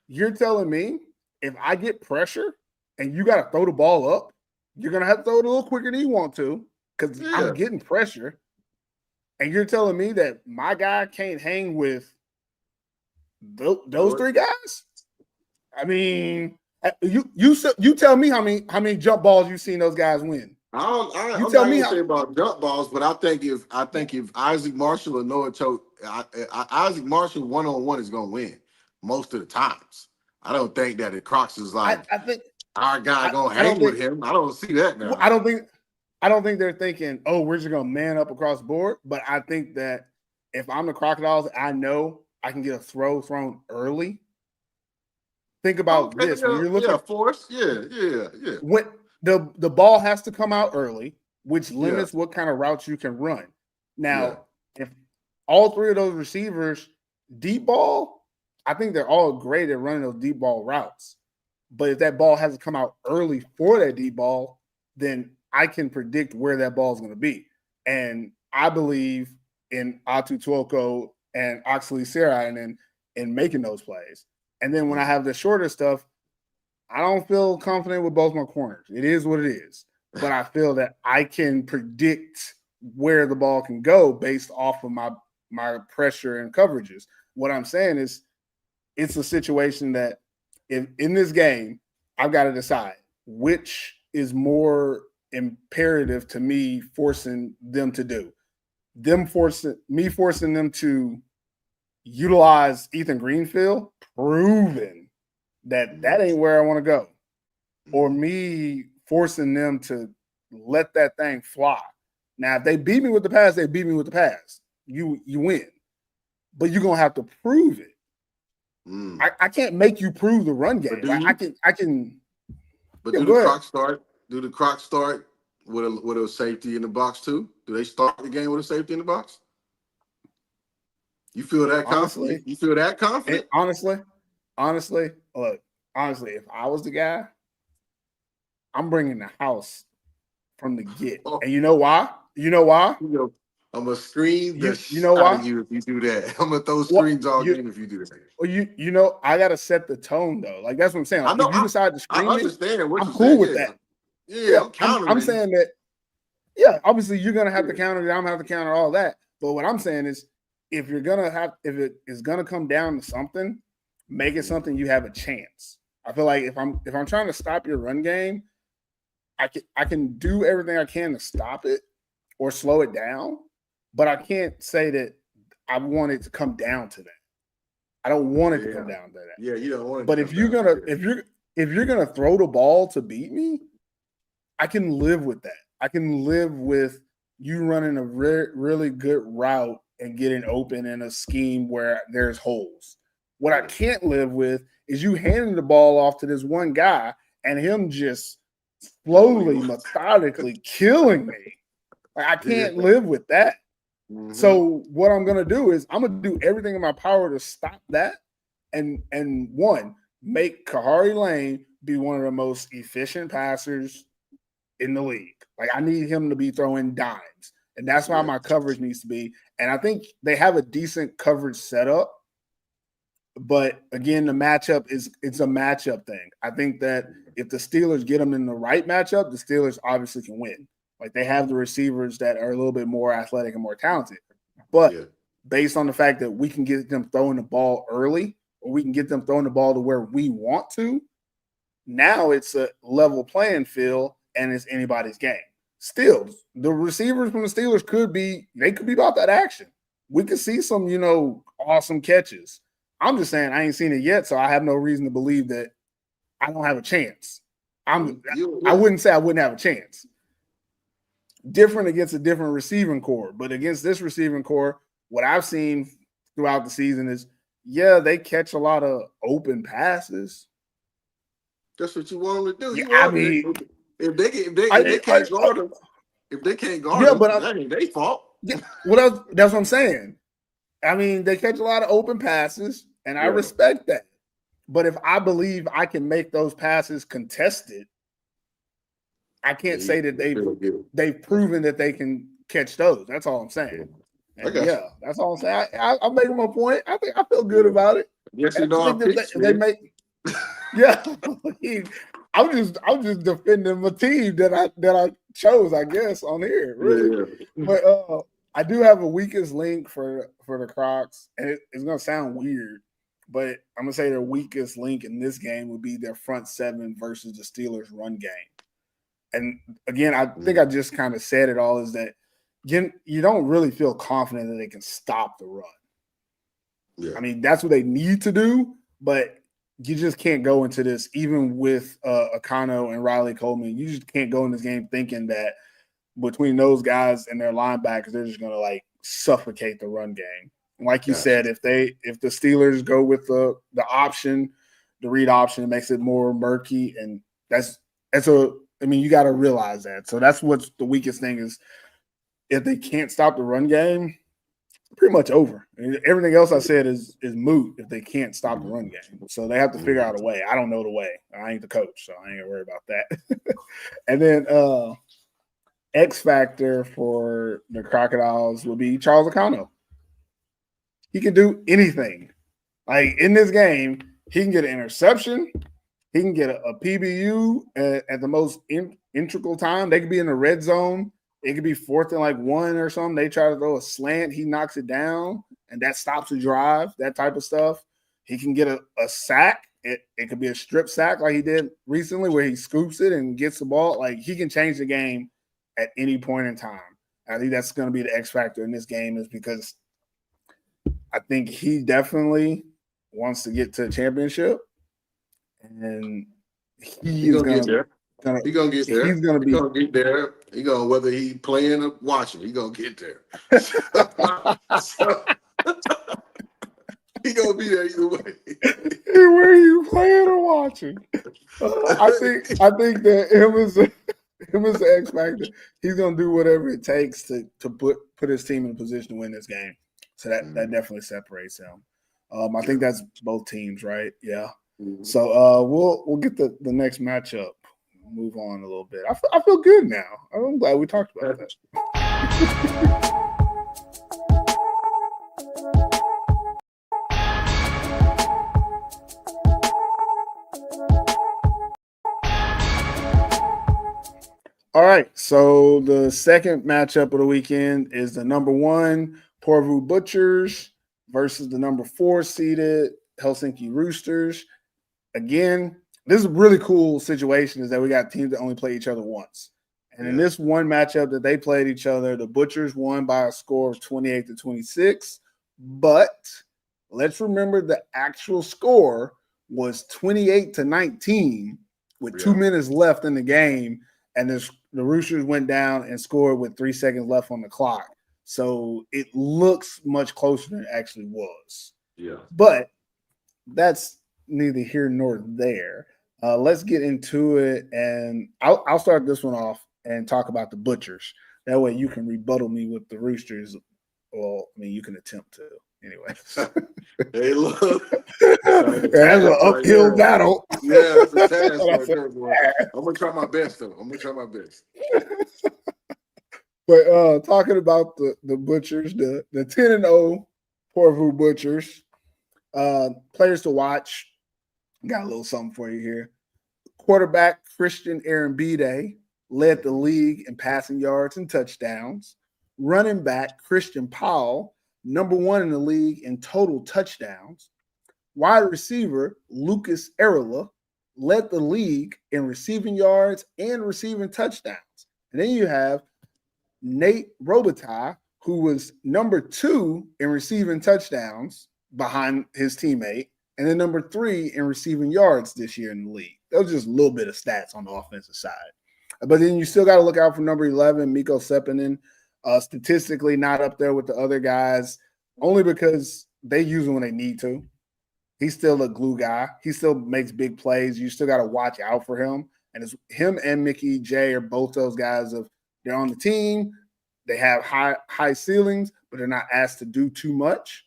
you're telling me if I get pressure and you got to throw the ball up, you're going to have to throw it a little quicker than you want to because I'm getting pressure. And you're telling me that my guy can't hang with those three guys? I mean, you tell me how many jump balls you've seen those guys win. I'm not gonna say about jump balls, but I think if Isaac Marshall or Noah Choate, Isaac Marshall one-on-one is gonna win most of the times. I don't think that the Crocs is like I think our guy gonna hang with him. I don't see that now. I don't think they're thinking, oh, we're just gonna man up across the board. But I think that if I'm the Crocodiles, I know I can get a throw thrown early. Think about this. When you're looking at force, yeah. When the ball has to come out early, which limits what kind of routes you can run. Now, if all three of those receivers deep ball, I think they're all great at running those deep ball routes. But if that ball has to come out early for that deep ball, then I can predict where that ball is going to be. And I believe in Atu Tuoko and Oxley Sarah and in making those plays. And then when I have the shorter stuff, I don't feel confident with both my corners. It is what it is. but I feel that I can predict where the ball can go based off of my pressure and coverages. What I'm saying is it's a situation that in this game, I've got to decide which is more imperative to me forcing them to do. Forcing them to utilize Ethan Greenfield, proven that ain't where I want to go. Or me forcing them to let that thing fly. Now, if they beat me with the pass, they beat me with the pass. You win. But you're gonna have to prove it. I can't make you prove the run game. I can. But do the Crocs start? Do the Crocs start with a safety in the box too? Do they start the game with a safety in the box? You feel that confident? You feel that confident? Honestly, look, if I was the guy, I'm bringing the house from the get. And you know why? I'm gonna screen the you know why? out of you if you do that. I'm gonna throw screens all game if you do that. Well, you know, I gotta set the tone though. Like that's what I'm saying. Like, if you decide to screen I understand what I'm you're cool saying. with that. Yeah, I'm saying that. Yeah, obviously you're gonna have to counter it. I'm gonna have to counter all that. But what I'm saying is, if it is gonna come down to something, make it something you have a chance. I feel like if I'm trying to stop your run game, I can do everything I can to stop it or slow it down, but I can't say that I want it to come down to that. I don't want it to come down to that. Yeah, you don't want it. But if you're gonna throw the ball to beat me, I can live with that. I can live with you running a really good route and getting open in a scheme where there's holes. What I can't live with is you handing the ball off to this one guy and him just slowly, methodically killing me. Like, I can't live with that. Mm-hmm. So what I'm gonna do is I'm gonna do everything in my power to stop that, and one, make Kahari Lane be one of the most efficient passers in the league. Like, I need him to be throwing dimes, and that's why my coverage needs to be. And I think they have a decent coverage setup, but again, the matchup it's a matchup thing. I think that if the Steelers get them in the right matchup, the Steelers obviously can win. Like, they have the receivers that are a little bit more athletic and more talented. But based on the fact that we can get them throwing the ball early, or we can get them throwing the ball to where we want to, now it's a level playing field and it's anybody's game. Still, the receivers from the Steelers could be about that action. We could see some, awesome catches. I'm just saying I ain't seen it yet, so I have no reason to believe that I don't have a chance. I wouldn't say I wouldn't have a chance. Different against a different receiving core, but against this receiving core, what I've seen throughout the season is, they catch a lot of open passes. That's what you want them to do. If they can't guard them, that ain't their fault. Yeah, well, that's what I'm saying. I mean, they catch a lot of open passes, and I respect that. But if I believe I can make those passes contested, I can't say that they've proven that they can catch those. That's all I'm saying. And that's all I'm saying. I'm making my point. I think I feel good about it. Yes, they make. Yeah, I'm just defending my team that I chose, I guess, on here. Really, but I do have a weakest link for the Crocs, and it's gonna sound weird, but I'm gonna say their weakest link in this game would be their front seven versus the Steelers' run game. And again, I think I just kind of said it all, is that you don't really feel confident that they can stop the run. Yeah. I mean, that's what they need to do, but you just can't go into this, even with Akano and Riley Coleman. You just can't go in this game thinking that between those guys and their linebackers, they're just going to like suffocate the run game. Like you said, if the Steelers go with the option, the read option, it makes it more murky, and you got to realize that. So that's what's the weakest thing is, if they can't stop the run game, pretty much over. I mean, everything else I said is moot if they can't stop the run game. So they have to figure out a way. I don't know the way. I ain't the coach, so I ain't gonna worry about that. And then X factor for the Crocodiles will be Charles Akano. He can do anything. Like, in this game, he can get an interception. He can get a PBU at the most integral time. They could be in the red zone. It could be 4th and like 1 or something. They try to throw a slant. He knocks it down, and that stops the drive, that type of stuff. He can get a sack. It could be a strip sack like he did recently where he scoops it and gets the ball. Like, he can change the game at any point in time. I think that's going to be the X factor in this game, is because I think he definitely wants to get to the championship. And He's gonna get there. He's gonna get there. He's gonna get there. He gonna, whether he playing or watching, he gonna get there. He gonna be there either way. Where you playing or watching? I think that him as the X factor, he's gonna do whatever it takes to put his team in a position to win this game. So that definitely separates him. I think that's both teams, right? Yeah. Mm-hmm. So we'll get the next matchup. Move on a little bit. I feel good now. I'm glad we talked about that. All right. So the second matchup of the weekend is the number 1 Porvoo Butchers versus the number 4 seeded Helsinki Roosters. Again, this is a really cool situation, is that we got teams that only play each other once. And in this one matchup that they played each other, the Butchers won by a score of 28-26. But let's remember the actual score was 28-19 with 2 minutes left in the game. And the Roosters went down and scored with 3 seconds left on the clock. So it looks much closer than it actually was. Yeah. But that's neither here nor there. Let's get into it, and I'll start this one off and talk about the Butchers. That way you can rebuttal me with the Roosters. Well, I mean, you can attempt to anyway. Hey, look. That's an uphill battle. Yeah, that's a task right there, boy. I'm going to try my best, though. I'm going to try my best. But talking about the Butchers, the 10-0 Porvoo Butchers, players to watch. Got a little something for you here. Quarterback Christian Arambide led the league in passing yards and touchdowns. Running back Christian Powell, number 1 in the league in total touchdowns. Wide receiver Lucas Arilla led the league in receiving yards and receiving touchdowns. And then you have Nate Robitaille, who was number 2 in receiving touchdowns behind his teammate, and then number 3 in receiving yards this year in the league. That was just a little bit of stats on the offensive side. But then you still got to look out for number 11, Mikko Seppänen. Statistically not up there with the other guys, only because they use him when they need to. He's still a glue guy. He still makes big plays. You still got to watch out for him. And it's him and Mickey J are both those guys of they're on the team. They have high ceilings, but they're not asked to do too much.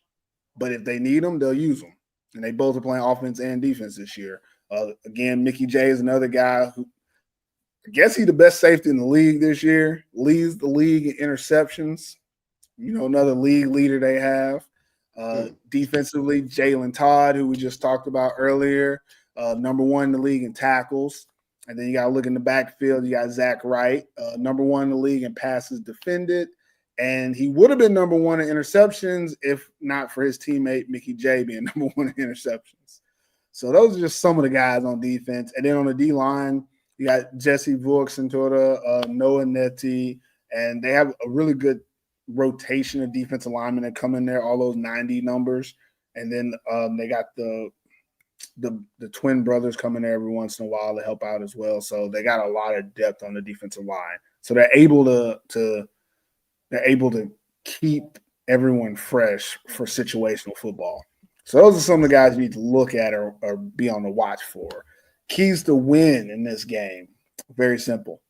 But if they need them, they'll use them. And they both are playing offense and defense this year. Again, Mickey J is another guy who I guess he's the best safety in the league this year, leads the league in interceptions. You know, another league leader they have. Defensively, Jalen Todd, who we just talked about earlier, number 1 in the league in tackles. And then you got to look in the backfield. You got Zach Wright, number 1 in the league in passes defended. And he would have been number 1 in interceptions if not for his teammate, Mickey J, being number 1 in interceptions. So those are just some of the guys on defense. And then on the D-line, you got Jesse Vuoksentora, Noah Netti, and they have a really good rotation of defensive linemen that come in there, all those 90 numbers. And then they got the twin brothers coming there every once in a while to help out as well. So they got a lot of depth on the defensive line. So they're able to keep everyone fresh for situational football. So those are some of the guys you need to look at or be on the watch for. Keys to win in this game, very simple.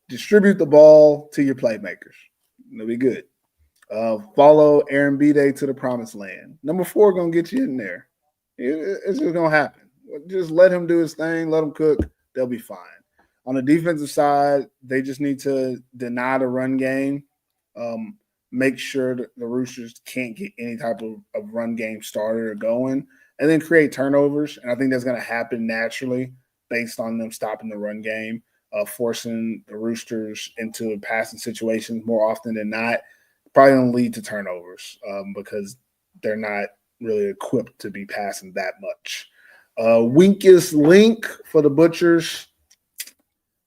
Distribute the ball to your playmakers. It'll be good. Follow Arambide to the promised land. Number 4 going to get you in there. It's just going to happen. Just let him do his thing. Let him cook. They'll be fine. On the defensive side, they just need to deny the run game. Make sure that the Roosters can't get any type of run game started or going, and then create turnovers. And I think that's going to happen naturally based on them stopping the run game, forcing the Roosters into passing situations more often than not. Probably going to lead to turnovers because they're not really equipped to be passing that much. Weakest link for the Butchers,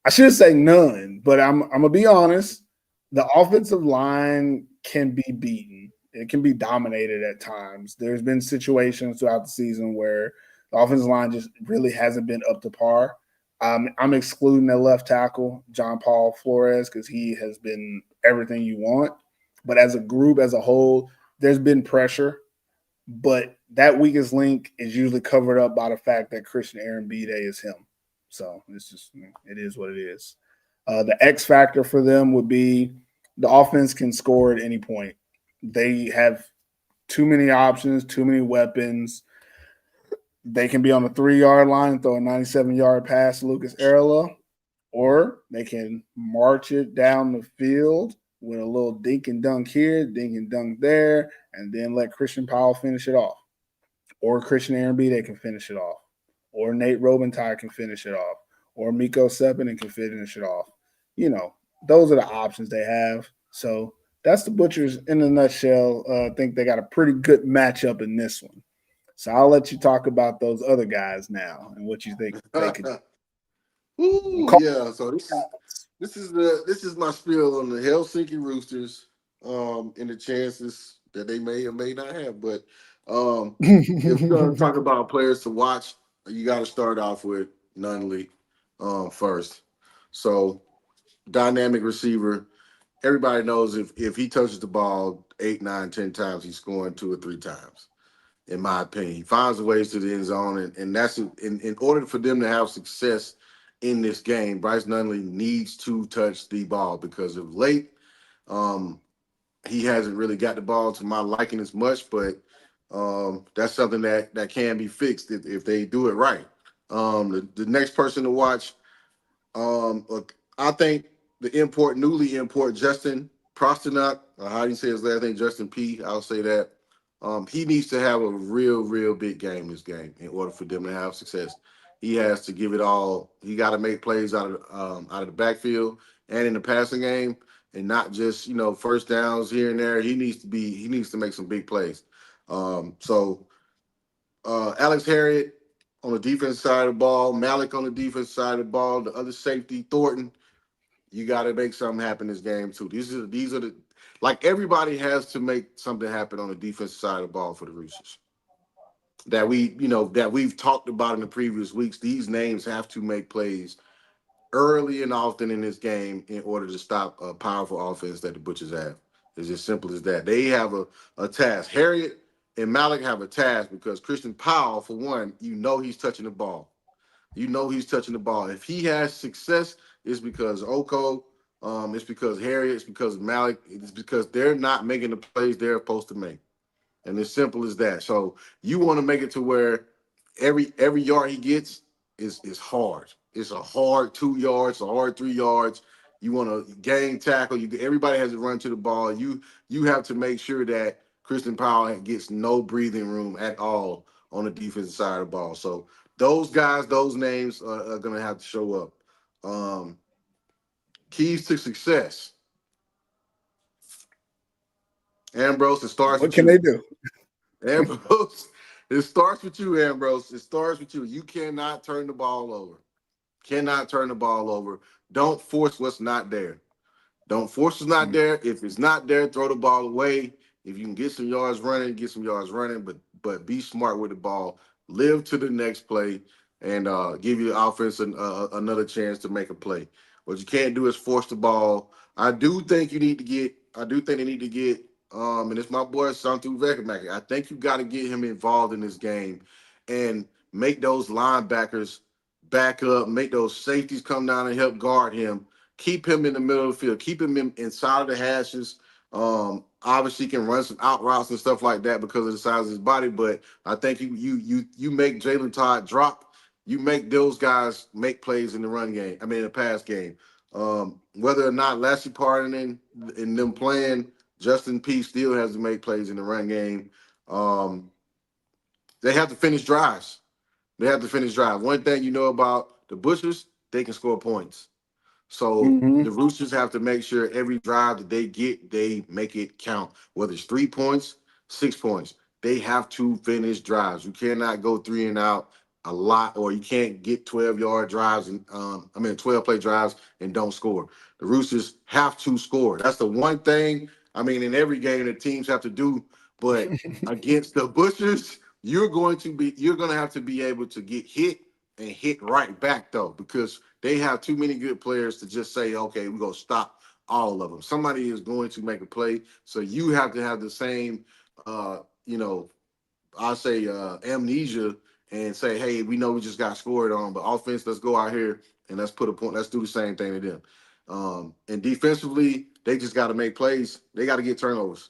I should say none, but I'm gonna be honest. The offensive line can be beaten. It can be dominated at times. There's been situations throughout the season where the offensive line just really hasn't been up to par. I'm excluding the left tackle, John Paul Flores, because he has been everything you want. But as a group, as a whole, there's been pressure. But that weakest link is usually covered up by the fact that Christian Aaron B-Day is him. So it's just, it is what it is. The X factor for them would be the offense can score at any point. They have too many options, too many weapons. They can be on the 3-yard line and throw a 97-yard pass to Lucas Arela, or they can march it down the field with a little dink and dunk here, dink and dunk there, and then let Christian Powell finish it off. Or Christian Aaron B, they can finish it off. Or Nate Robitaille can finish it off. Or Miko Sepinen can finish it off. Those are the options they have. So that's the Butchers in a nutshell. I think they got a pretty good matchup in this one. So I'll let you talk about those other guys now and what you think they could do. Ooh, yeah. So this is my spiel on the Helsinki Roosters, and the chances that they may or may not have. But if you're gonna talk about players to watch, you got to start off with Nunley first. So dynamic receiver. Everybody knows if he touches the ball 8, 9, 10 times, he's scoring 2 or 3 times. In my opinion, he finds ways to the end zone, and that's in order for them to have success in this game. Bryce Nunley needs to touch the ball because of late. He hasn't really got the ball to my liking as much, but that's something that can be fixed if they do it right. The next person to watch, I think the newly import Justin Prostanak, how do you say his last name? Justin P. I'll say that. He needs to have a real big game this game in order for them to have success. He has to give it all. He got to make plays out of the backfield and in the passing game, and not just first downs here and there. He needs to make some big plays. So Alex Harriott on the defense side of the ball, Malik on the defense side of the ball, the other safety Thornton. You got to make something happen this game too. These are the like everybody has to make something happen on the defensive side of the ball for the Roosters. That we've talked about in the previous weeks. These names have to make plays early and often in this game in order to stop a powerful offense that the Butchers have. It's as simple as that. They have a task. Harriet and Malik have a task because Christian Powell, for one, he's touching the ball. He's touching the ball. If he has success, it's because Oko, it's because Harriet, it's because Malik, it's because they're not making the plays they're supposed to make. And it's simple as that. So you want to make it to where every yard he gets is hard. It's a hard 2 yards, a hard 3 yards. You want to gang tackle. Everybody has to run to the ball. You have to make sure that Christian Powell gets no breathing room at all on the defensive side of the ball. So those guys, those names are going to have to show up. Keys to success. Ambrose, it starts What with can you. they do? Ambrose, it starts with you, Ambrose. It starts with you. You cannot turn the ball over. Cannot turn the ball over. Don't force what's not there. Don't force what's not there. If it's not there, throw the ball away. If you can get some yards running, get some yards running. But be smart with the ball. Live to the next play and give your offense another chance to make a play. What you can't do is force the ball. I do think they need to get. And it's my boy Santu Vekamaker. I think you got to get him involved in this game and make those linebackers back up, make those safeties come down and help guard him. Keep him in the middle of the field. Keep him inside of the hashes. Obviously, he can run some out routes and stuff like that because of the size of his body. But I think you make Jalen Todd drop. You make those guys make plays in the run game. I mean, in the pass game. Whether or not Lassie Parton and them playing, Justin P still has to make plays in the run game. They have to finish drives. One thing you know about The Bushers, they can score points. So Mhm. the Roosters have to make sure every drive that they get, they make it count. Whether it's 3 points, 6 points, they have to finish drives. You cannot go 3 and out a lot, or you can't get 12-yard drives and 12-play drives and don't score. The Roosters have to score. That's the one thing. I mean, in every game that teams have to do, but against the Bushers, you're going to have to be able to get hit and hit right back though, because they have too many good players to just say, okay, we're going to stop all of them. Somebody is going to make a play. So you have to have the same, you know, I'll say amnesia and say, hey, we know we just got scored on, but offense, let's go out here and let's put a point. Let's do the same thing to them. And defensively, they just got to make plays. They got to get turnovers.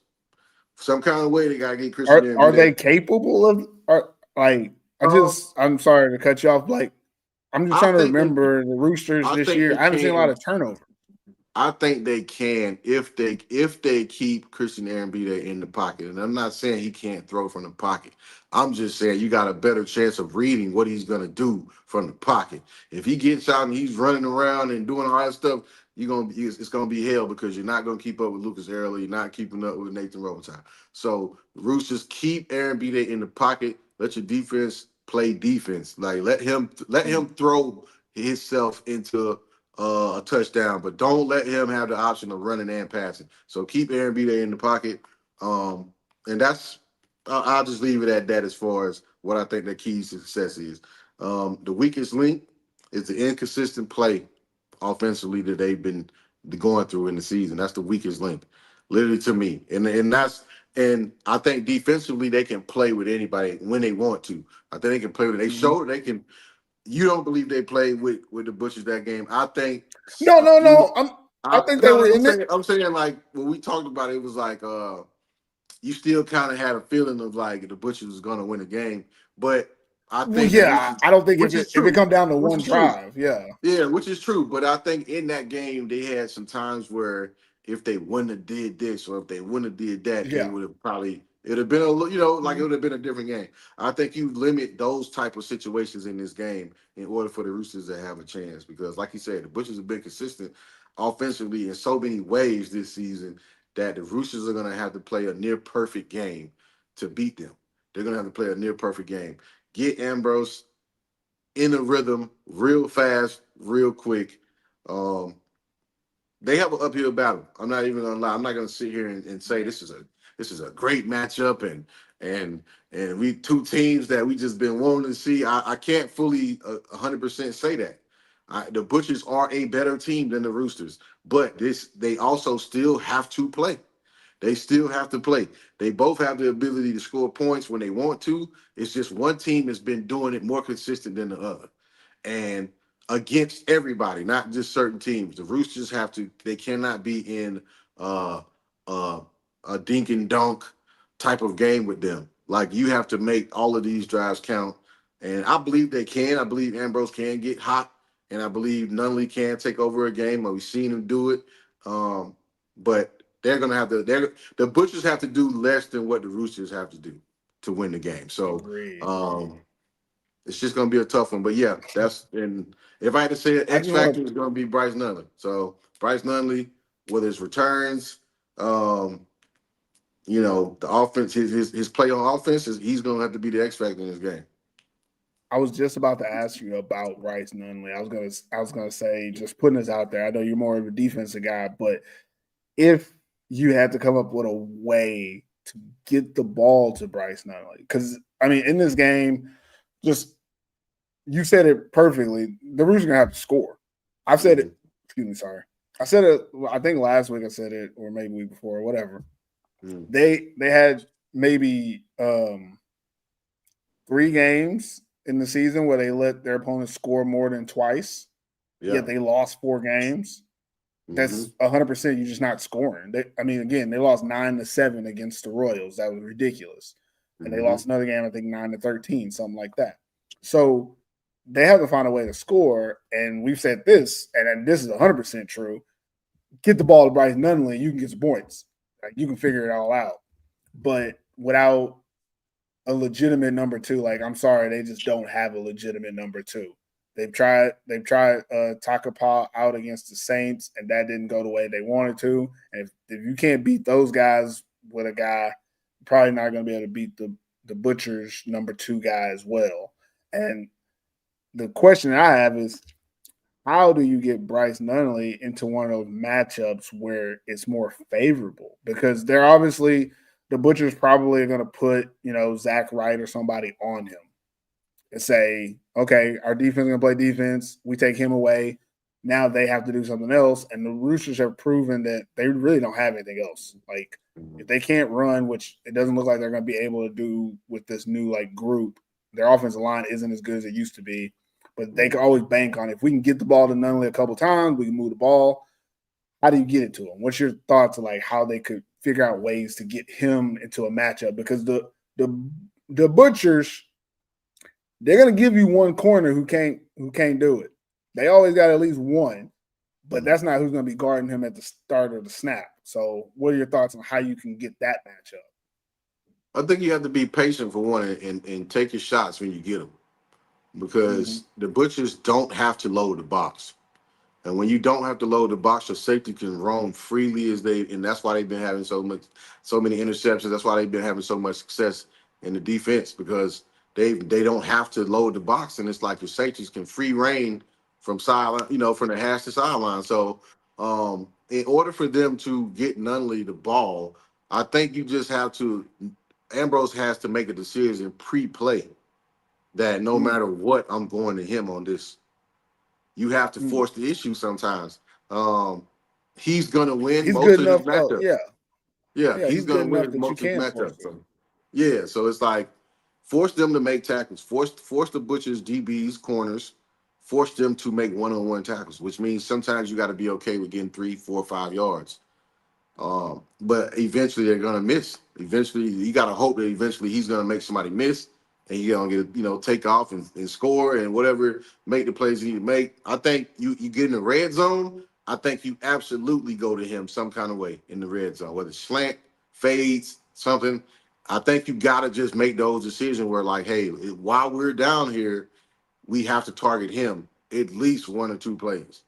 Some kind of way they got to get Christian there and Are be they there. capable of? I'm sorry to cut you off. Like, I'm just I trying to think they, remember the Roosters I this think year. they I haven't seen a lot can. of turnover. I think they can if they keep Christian Arambide in the pocket. And I'm not saying he can't throw from the pocket. I'm just saying you got a better chance of reading what he's gonna do from the pocket. If he gets out and he's running around and doing all that stuff, it's gonna be hell because you're not gonna keep up with Lucas Early, you're not keeping up with Nathan Robitaille. So Roosters keep Arambide in the pocket. Let your defense play defense. Like let him throw himself into a touchdown, but don't let him have the option of running and passing. So keep Aaron Bede in the pocket, and I'll just leave it at that as far as what I think the key to success is. The weakest link is the inconsistent play offensively that they've been going through in the season. That's the weakest link, literally to me, and I think defensively they can play with anybody when they want to. I think they can play with. They showed they can. You don't believe they played with the Bushes that game? I think No, a no, few. no. I think they were I'm in it. saying like when we talked about it, it was like you still kind of had a feeling of like the Bushes was going to win the game, but I Well, think the yeah. Roosters, I don't think which is if it true, come down to which one is true. drive, yeah. Yeah, which is true. But I think in that game they had some times where if they wouldn't have did this or if they wouldn't have did that, they Yeah. would have probably it'd have been like it would have been a different game. I think you limit those type of situations in this game in order for the Roosters to have a chance because, like you said, the Butchers have been consistent offensively in so many ways this season that the Roosters are going to have to play a near perfect game to beat them. They're going to have to play a near perfect game. Get Ambrose in a rhythm real fast, real quick. Um, they have an uphill battle. I'm not even gonna lie. I'm not gonna sit here and say this is a great matchup and we two teams that we just been wanting to see. I can't fully 100% say that. The Butchers are a better team than the Roosters, but they also still have to play. They still have to play. They both have the ability to score points when they want to. It's just one team has been doing it more consistent than the other. And against everybody, not just certain teams. The Roosters they cannot be in uh, uh, a dink and dunk type of game with them. Like you have to make all of these drives count. And I believe they can. I believe Ambrose can get hot. And I believe Nunley can take over a game. We've seen him do it. But they're gonna have the Butchers have to do less than what the Roosters have to do to win the game. So Agreed. it's just gonna be a tough one. But yeah, and if I had to say an I X just want factor, it's gonna be Bryce Nunley. So Bryce Nunley, whether it's returns, um, the offense, his play on offense he's gonna have to be the X factor in this game. I was just about to ask you about Bryce Nunley. I was gonna say, just putting this out there. I know you're more of a defensive guy, but if you had to come up with a way to get the ball to Bryce Nunley, because I mean, in this game, just you said it perfectly. The Roosters are gonna have to score. I've said it. Excuse me, sorry. I said it. I think last week I said it, or maybe week before, whatever. Mm-hmm. They had maybe 3 games in the season where they let their opponents score more than twice. Yeah. Yet they lost 4 games. That's Mm-hmm. 100%. You're just not scoring. Again, they lost 9-7 against the Royals. That was ridiculous. And they lost another game, I think 9-13, something like that. So they have to find a way to score. And we've said this, and this is 100% true. Get the ball to Bryce Nunley, you can get some points. Like, you can figure it all out. But without a legitimate number 2, like, I'm sorry, they just don't have a legitimate number 2. They've tried Taka Paw out against the Saints, and that didn't go the way they wanted to. And if you can't beat those guys with a guy, you're probably not going to be able to beat the Butchers number 2 guy as well. And the question I have is, how do you get Bryce Nunley into one of those matchups where it's more favorable? Because they're obviously the Butchers probably are going to put, Zach Wright or somebody on him and say, okay, our defense is going to play defense. We take him away. Now they have to do something else. And the Roosters have proven that they really don't have anything else. Like, if they can't run, which it doesn't look like they're going to be able to do with this new group, their offensive line isn't as good as it used to be. But they can always bank on it. If we can get the ball to Nunley a couple times, we can move the ball. How do you get it to him? What's your thoughts of how they could figure out ways to get him into a matchup? Because the Butchers, they're gonna give you one corner who can't do it. They always got at least one, but that's not who's gonna be guarding him at the start of the snap. So, what are your thoughts on how you can get that matchup? I think you have to be patient for one and take your shots when you get them, because the Butchers don't have to load the box. And when you don't have to load the box, your safety can roam freely and that's why they've been having so many interceptions. That's why they've been having so much success in the defense, because they don't have to load the box, and it's like your safeties can free reign from sideline, from the hash to sideline. So, in order for them to get Nunley the ball, I think you just have to. Ambrose has to make a decision pre-play that no matter what, I'm going to him on this. You have to force the issue sometimes. He's going to win He's most good of his enough. matchups. Yeah, He's he's going good to enough win that you most of his can force matchups. it. So, yeah, so it's like force them to make tackles. Force the Butchers, DBs, corners. Force them to make one-on-one tackles, which means sometimes you got to be okay with getting 3, 4, 5 yards. But eventually they're gonna miss. Eventually, you gotta hope that eventually he's gonna make somebody miss, and he's gonna get take off and score and whatever, make the plays you need to make. I think you get in the red zone. I think you absolutely go to him some kind of way in the red zone, whether it's slant, fades, something. I think you gotta just make those decisions where hey, while we're down here, we have to target him at least 1 or 2 plays.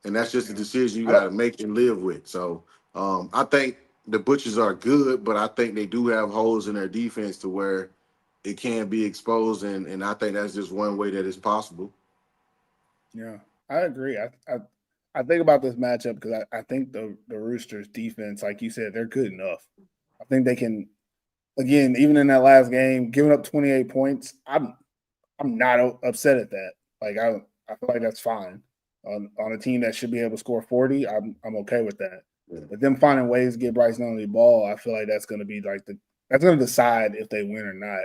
And that's just a decision you got to make and live with. So I think the Butchers are good, but I think they do have holes in their defense to where it can be exposed, and I think that's just one way that it's possible. Yeah, I agree. I think about this matchup because I think the Roosters defense, like you said, they're good enough. I think they can, again, even in that last game, giving up 28 points, I'm not upset at that. I feel like that's fine. On a team that should be able to score 40, I'm okay with that. Yeah. But them finding ways to get Bryce Nunley the ball, I feel like that's going to be that's going to decide if they win or not.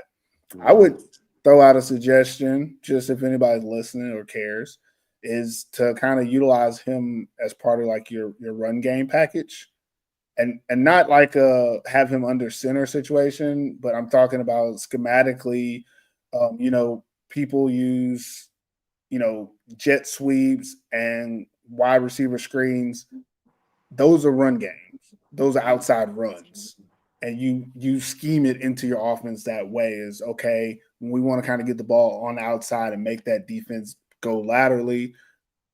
Mm-hmm. I would throw out a suggestion, just if anybody's listening or cares, is to kind of utilize him as part of your run game package, and not have him under center situation, but I'm talking about schematically. People use jet sweeps and wide receiver screens. Those are run games. Those are outside runs. And you scheme it into your offense that way is, okay, when we want to kind of get the ball on the outside and make that defense go laterally,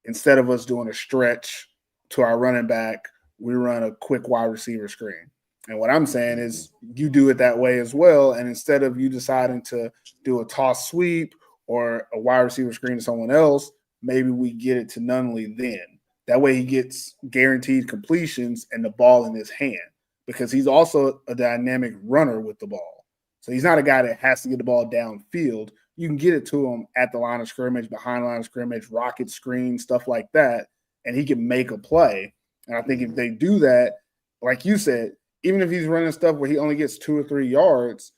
instead of us doing a stretch to our running back, we run a quick wide receiver screen. And what I'm saying is you do it that way as well. And instead of you deciding to do a toss sweep or a wide receiver screen to someone else, maybe we get it to Nunley then. That way he gets guaranteed completions and the ball in his hand, because he's also a dynamic runner with the ball. So he's not a guy that has to get the ball downfield. You can get it to him at the line of scrimmage, behind the line of scrimmage, rocket screen, stuff like that, and he can make a play. And I think if they do that, like you said, even if he's running stuff where he only gets 2 or 3 yards,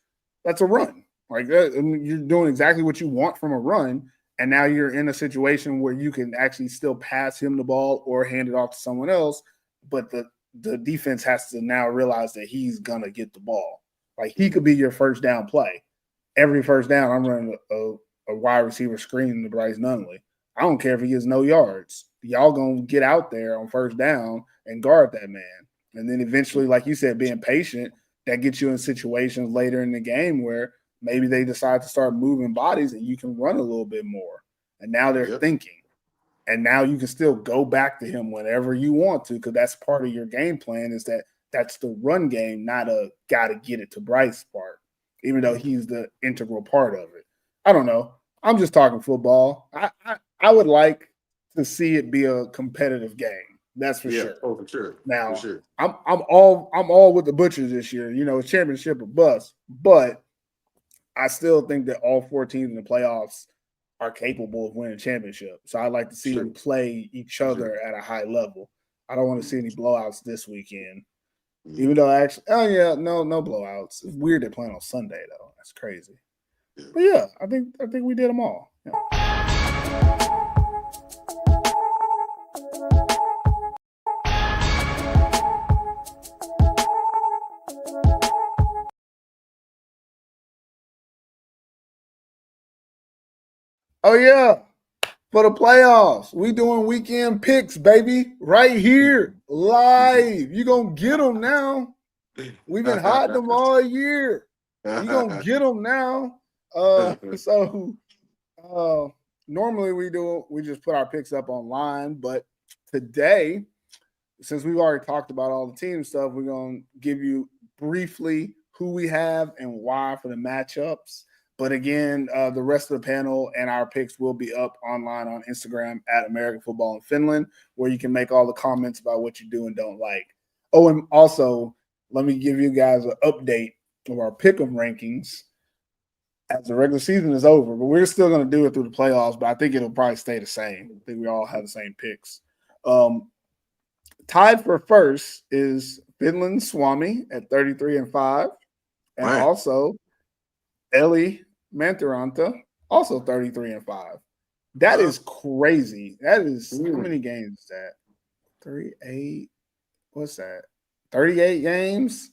that's a run. You're doing exactly what you want from a run, and now you're in a situation where you can actually still pass him the ball or hand it off to someone else, but the defense has to now realize that he's going to get the ball. He could be your first down play. Every first down, I'm running a wide receiver screen to Bryce Nunley. I don't care if he gets no yards. Y'all going to get out there on first down and guard that man. And then eventually, like you said, being patient, that gets you in situations later in the game where maybe they decide to start moving bodies and you can run a little bit more. And now they're thinking. And now you can still go back to him whenever you want to, because that's part of your game plan, is that's the run game, not a got to get it to Bryce part, even though he's the integral part of it. I don't know. I'm just talking football. I would like to see it be a competitive game. That's for sure. Oh, for sure. Now, for sure. I'm all with the Butchers this year. It's championship or bust, but I still think that all 4 teams in the playoffs are capable of winning a championship. So I'd like to see them play each other at a high level. I don't want to see any blowouts this weekend. Even though no blowouts. It's weird they're playing on Sunday though. That's crazy. But yeah, I think we did them all. Yeah. Oh yeah, for the playoffs, we doing weekend picks, baby, right here, live. You gonna get them now. We've been hiding them all year. You gonna get them now. Normally we just put our picks up online, but today, since we've already talked about all the team stuff, we're gonna give you briefly who we have and why for the matchups. But again, the rest of the panel and our picks will be up online on Instagram at American Football in Finland, where you can make all the comments about what you do and don't like. Oh, and also, let me give you guys an update of our pick'em rankings as the regular season is over. But we're still going to do it through the playoffs, but I think it'll probably stay the same. I think we all have the same picks. Tied for first is Finland Swami at 33-5. And also Eli Mantaranta, also 33-5. That is crazy. That is how many games is that? 38. What's that? 38 games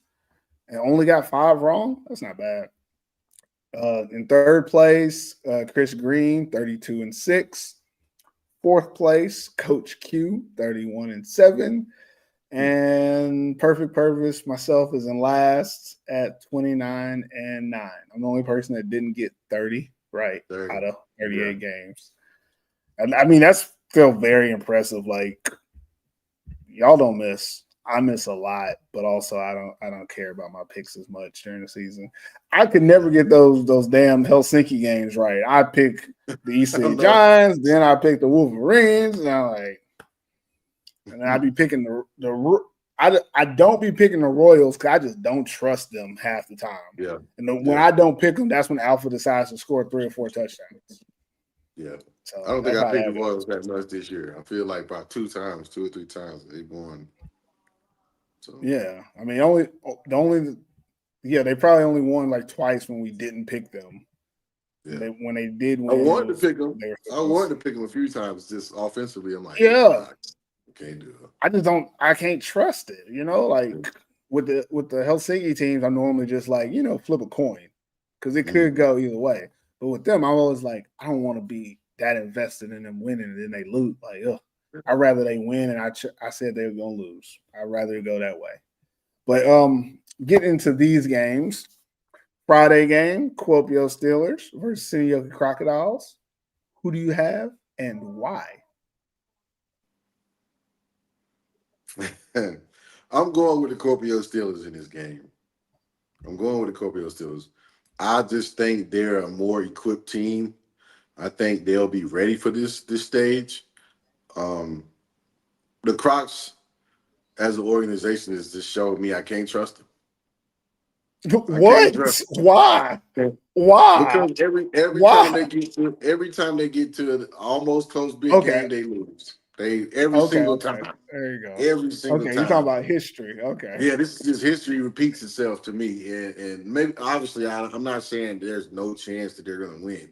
and only got 5 wrong. That's not bad. In third place, Chris Green, 32-6. Fourth place, Coach Q, 31-7. And Perfect Purpose, myself, is in last at 29-9. I'm the only person that didn't get 30 right out of 38 games. And I mean, that's still very impressive. Like, y'all don't miss. I miss a lot, but also I don't care about my picks as much during the season. I could never get those damn Helsinki games right. I pick the East City Giants, then I pick the Wolverines, and I'm like, and then I'd be picking I don't be picking the Royals because I just don't trust them half the time. Yeah. And when I don't pick them, that's when Alpha decides to score 3 or 4 touchdowns. Yeah. So I don't think I picked the Royals that much this year. I feel like about 2 or 3 times they won. So yeah, I mean, they probably only won like twice when we didn't pick them. Yeah. When they did win, I wanted to pick them. I wanted to pick them a few times just offensively. I'm like, I can't do it. I just don't. I can't trust it. Like with the Helsinki teams, I'm normally just like, flip a coin because it could go either way. But with them, I'm always like, I don't want to be that invested in them winning and then they lose. Like, ugh. I'd rather they win, and I said they were going to lose. I'd rather it go that way. But get into these games. Friday game, Kuopio Steelers versus Seinäjoki Crocodiles. Who do you have and why? I'm going with the Kuopio Steelers in this game. I'm going with the Kuopio Steelers. I just think they're a more equipped team. I think they'll be ready for this stage. The Crocs, as an organization, has just showed me I can't trust them. What? Why? Why? Because every time they get to an almost close big game, they lose. Single time. There you go. Every single time. You're talking about history. Okay. Yeah, this is just history repeats itself to me, and maybe obviously I'm not saying there's no chance that they're going to win.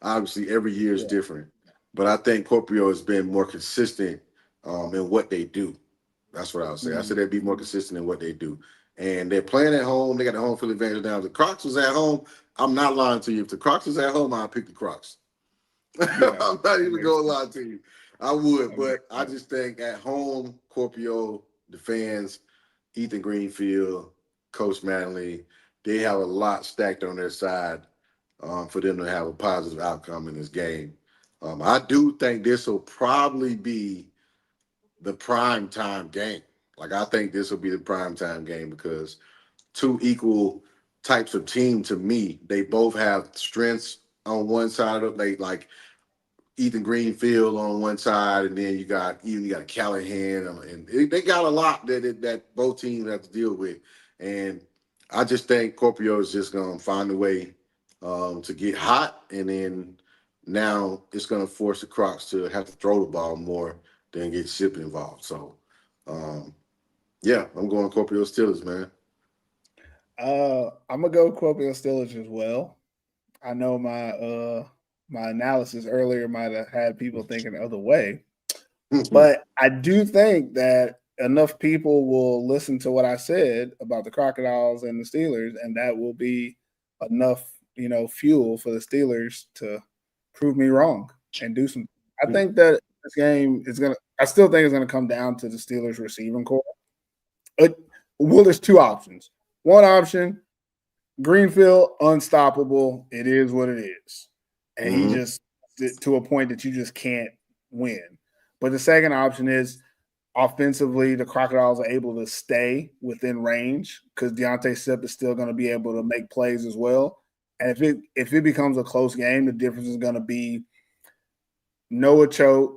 Obviously, every year is different, but I think Kuopio has been more consistent in what they do. That's what I would say. I said they'd be more consistent in what they do. And they're playing at home. They got the home field advantage now. If the Crocs was at home, I'm not lying to you. If the Crocs was at home, I'd pick the Crocs. Yeah, I'm not even going to lie to you. I would, but I just think at home, Kuopio, the fans, Ethan Greenfield, Coach Manley, they have a lot stacked on their side for them to have a positive outcome in this game. I do think this will probably be the prime time game. Like I think this will be the prime time game because two equal types of team to me. They both have strengths on one side of they like Ethan Greenfield on one side, and then you got Callahan, and they got a lot that both teams have to deal with. And I just think Corpio is just gonna find a way to get hot, and then now it's gonna force the Crocs to have to throw the ball more than get Ship involved. So, um, yeah, I'm going Corpio Steelers, man. I'm gonna go Scorpio Steelers as well. I know my analysis earlier might have had people thinking the other way, but I do think that enough people will listen to what I said about the Crocodiles and the Steelers, and that will be enough, fuel for the Steelers to prove me wrong and do some. I think that this game is gonna. I still think it's gonna come down to the Steelers receiving core. Well, there's two options. One option, Greenfield, unstoppable. It is what it is. And he Mhm. just to a point that you just can't win. But the second option is offensively, the Crocodiles are able to stay within range because Deontay Sip is still going to be able to make plays as well. And if it becomes a close game, the difference is going to be Noah Choate,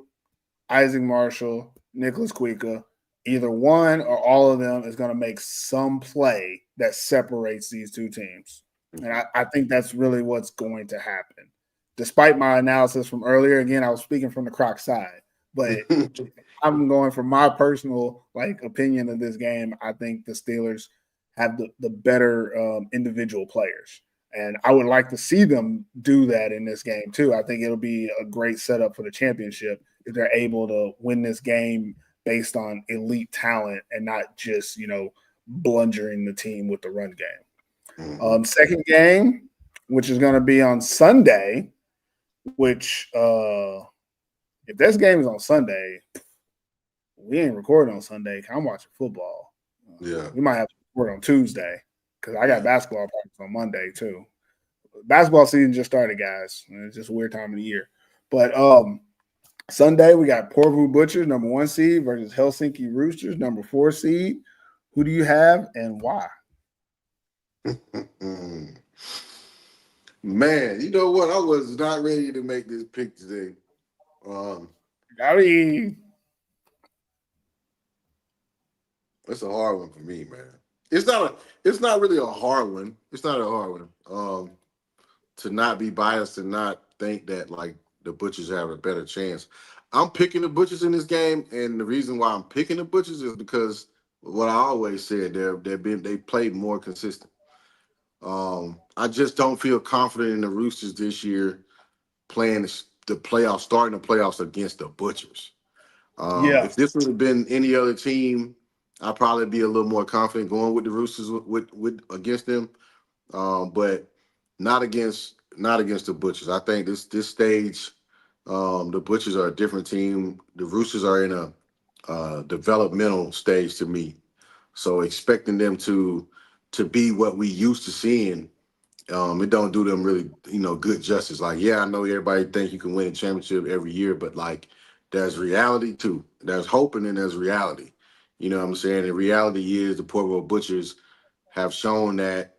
Isaac Marshall, Nicholas Quika. Either one or all of them is going to make some play that separates these two teams. And I think that's really what's going to happen. Despite my analysis from earlier, again, I was speaking from the Croc side, but I'm going from my personal opinion of this game. I think the Steelers have the better individual players. And I would like to see them do that in this game too. I think it'll be a great setup for the championship if they're able to win this game based on elite talent and not just, blundering the team with the run game. Second game, which is going to be on Sunday, which if this game is on Sunday, we ain't recording on Sunday. I'm watching football. Yeah. We might have to record on Tuesday because I got basketball practice on Monday too. Basketball season just started, guys. It's just a weird time of the year. But Sunday, we got Porvoo Butchers, number 1 seed, versus Helsinki Roosters, number 4 seed. Who do you have and why? Man, you know what? I was not ready to make this pick today. Howdy. It's a hard one for me, man. It's not really a hard one. It's not a hard one. To not be biased and not think that like the Butchers have a better chance. I'm picking the Butchers in this game, and the reason why I'm picking the Butchers is because what I always said, they played more consistent. I just don't feel confident in the Roosters this year playing the playoffs, starting the playoffs against the Butchers. Yeah. If this would have been any other team, I'd probably be a little more confident going with the Roosters with against them. But not against the Butchers. I think this stage, the Butchers are a different team. The Roosters are in a developmental stage to me. So expecting them to be what we used to seeing, it don't do them really, good justice. Like, yeah, I know everybody think you can win a championship every year, but like there's reality too. There's hope and then there's reality. You know what I'm saying? And reality is the Portable Butchers have shown that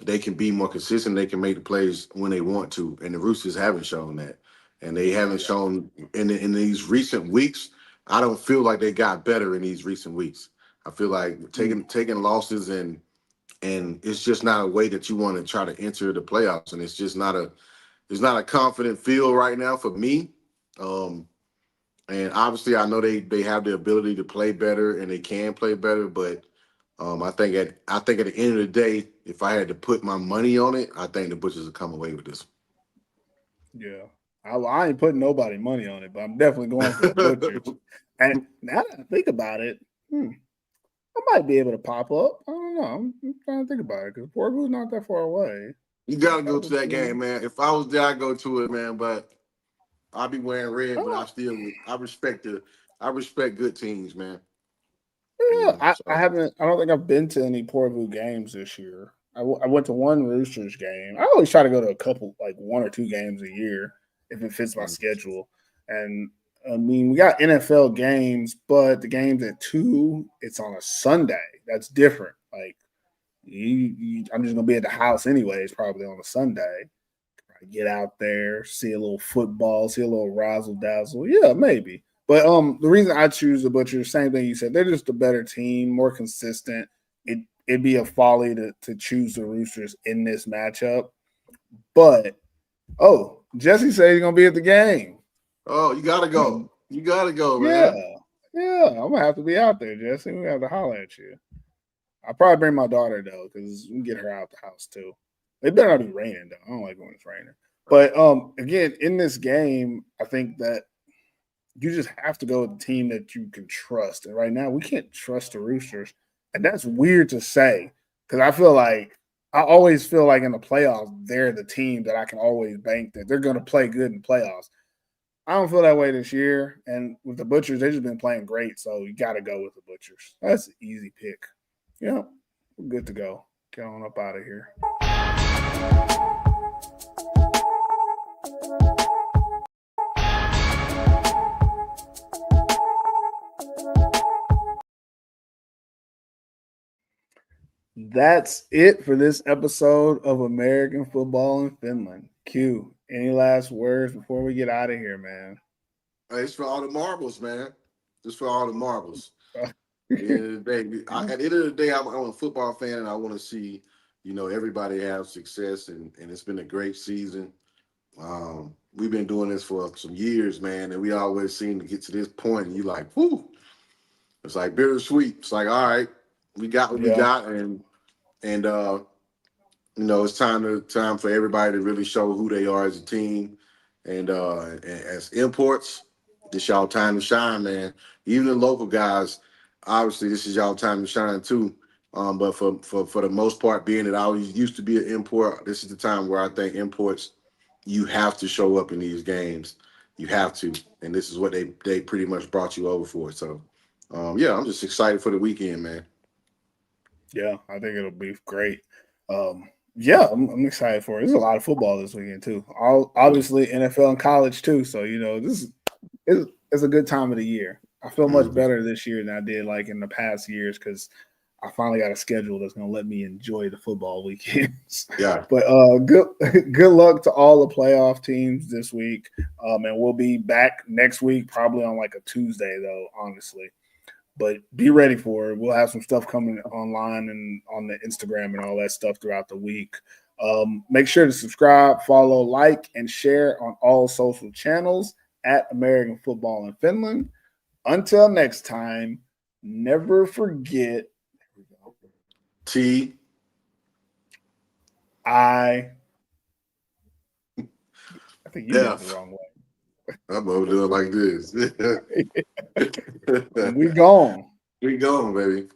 they can be more consistent. They can make the plays when they want to, and the Roosters haven't shown that, and they haven't shown in these recent weeks. I don't feel like they got better in these recent weeks. I feel like taking losses and it's just not a way that you want to try to enter the playoffs, and it's not a confident feel right now for me. Um, and obviously, I know they have the ability to play better and they can play better, but I think at the end of the day, if I had to put my money on it, I think the Butchers will come away with this. Yeah. I ain't putting nobody money on it, but I'm definitely going for the Butchers. And now that I think about it, I might be able to pop up. I don't know. I'm trying to think about it because Portland's not that far away. You gotta go to that game, man. If I was there, I'd go to it, man. But I'll be wearing red, but I respect good teams, man. Yeah, I So haven't. I don't think I've been to any Portvue games this year. I went to one Roosters game. I always try to go to a couple, like 1 or 2 games a year. if it fits my schedule. And I mean, we got NFL games, but the game's at 2. It's on a Sunday. That's different. Like, I'm just gonna be at the house anyways, probably on a Sunday. Get out there, see a little football, see a little razzle dazzle. Yeah, maybe. But the reason I choose the Butchers, same thing you said, they're just a better team, more consistent. It'd be a folly to choose the Roosters in this matchup. But Jesse said he's gonna be at the game. Oh, you gotta go. You gotta go, Yeah, man. yeah. I'm gonna have to be out there, Jesse. We have to holler at you. I'll probably bring my daughter though, because we can get her out the house too. It better not be raining though. I don't like when it's raining. But again, in this game, I think that you just have to go with the team that you can trust. And right now, we can't trust the Roosters, and that's weird to say because I always feel like in the playoffs, they're the team that I can always bank that they're going to play good in playoffs. I don't feel that way this year. And with the Butchers, they've just been playing great. So you got to go with the Butchers. That's an easy pick. Yeah, we're good to go. Get on up out of here. That's it for this episode of American Football in Finland. Q, any last words before we get out of here, man? Hey, it's for all the marbles, man. Just for all the marbles. At the end of the day, I'm a football fan, and I want to see, everybody have success, and it's been a great season. We've been doing this for some years, man, and we always seem to get to this point, and you're like, whoo. It's like bittersweet. It's like, all right, we got what we got, and it's time for everybody to really show who they are as a team, and as imports, this y'all time to shine, man. Even the local guys, obviously, this is y'all time to shine too. But for the most part, being that I always used to be an import, this is the time where I think imports, you have to show up in these games. You have to, and this is what they pretty much brought you over for. So, I'm just excited for the weekend, man. Yeah, I think it'll be great. I'm excited for it. There's a lot of football this weekend too. Obviously NFL and college too. So this is a good time of the year. I feel much better this year than I did like in the past years because I finally got a schedule that's going to let me enjoy the football weekends. Yeah. But good luck to all the playoff teams this week. And we'll be back next week, probably on like a Tuesday though, honestly. But be ready for it. We'll have some stuff coming online and on the Instagram and all that stuff throughout the week. Make sure to subscribe, follow, like, and share on all social channels at American Football in Finland. Until next time, never forget I think you did it the wrong way. I'm gonna do it like this. We gone. We gone, baby.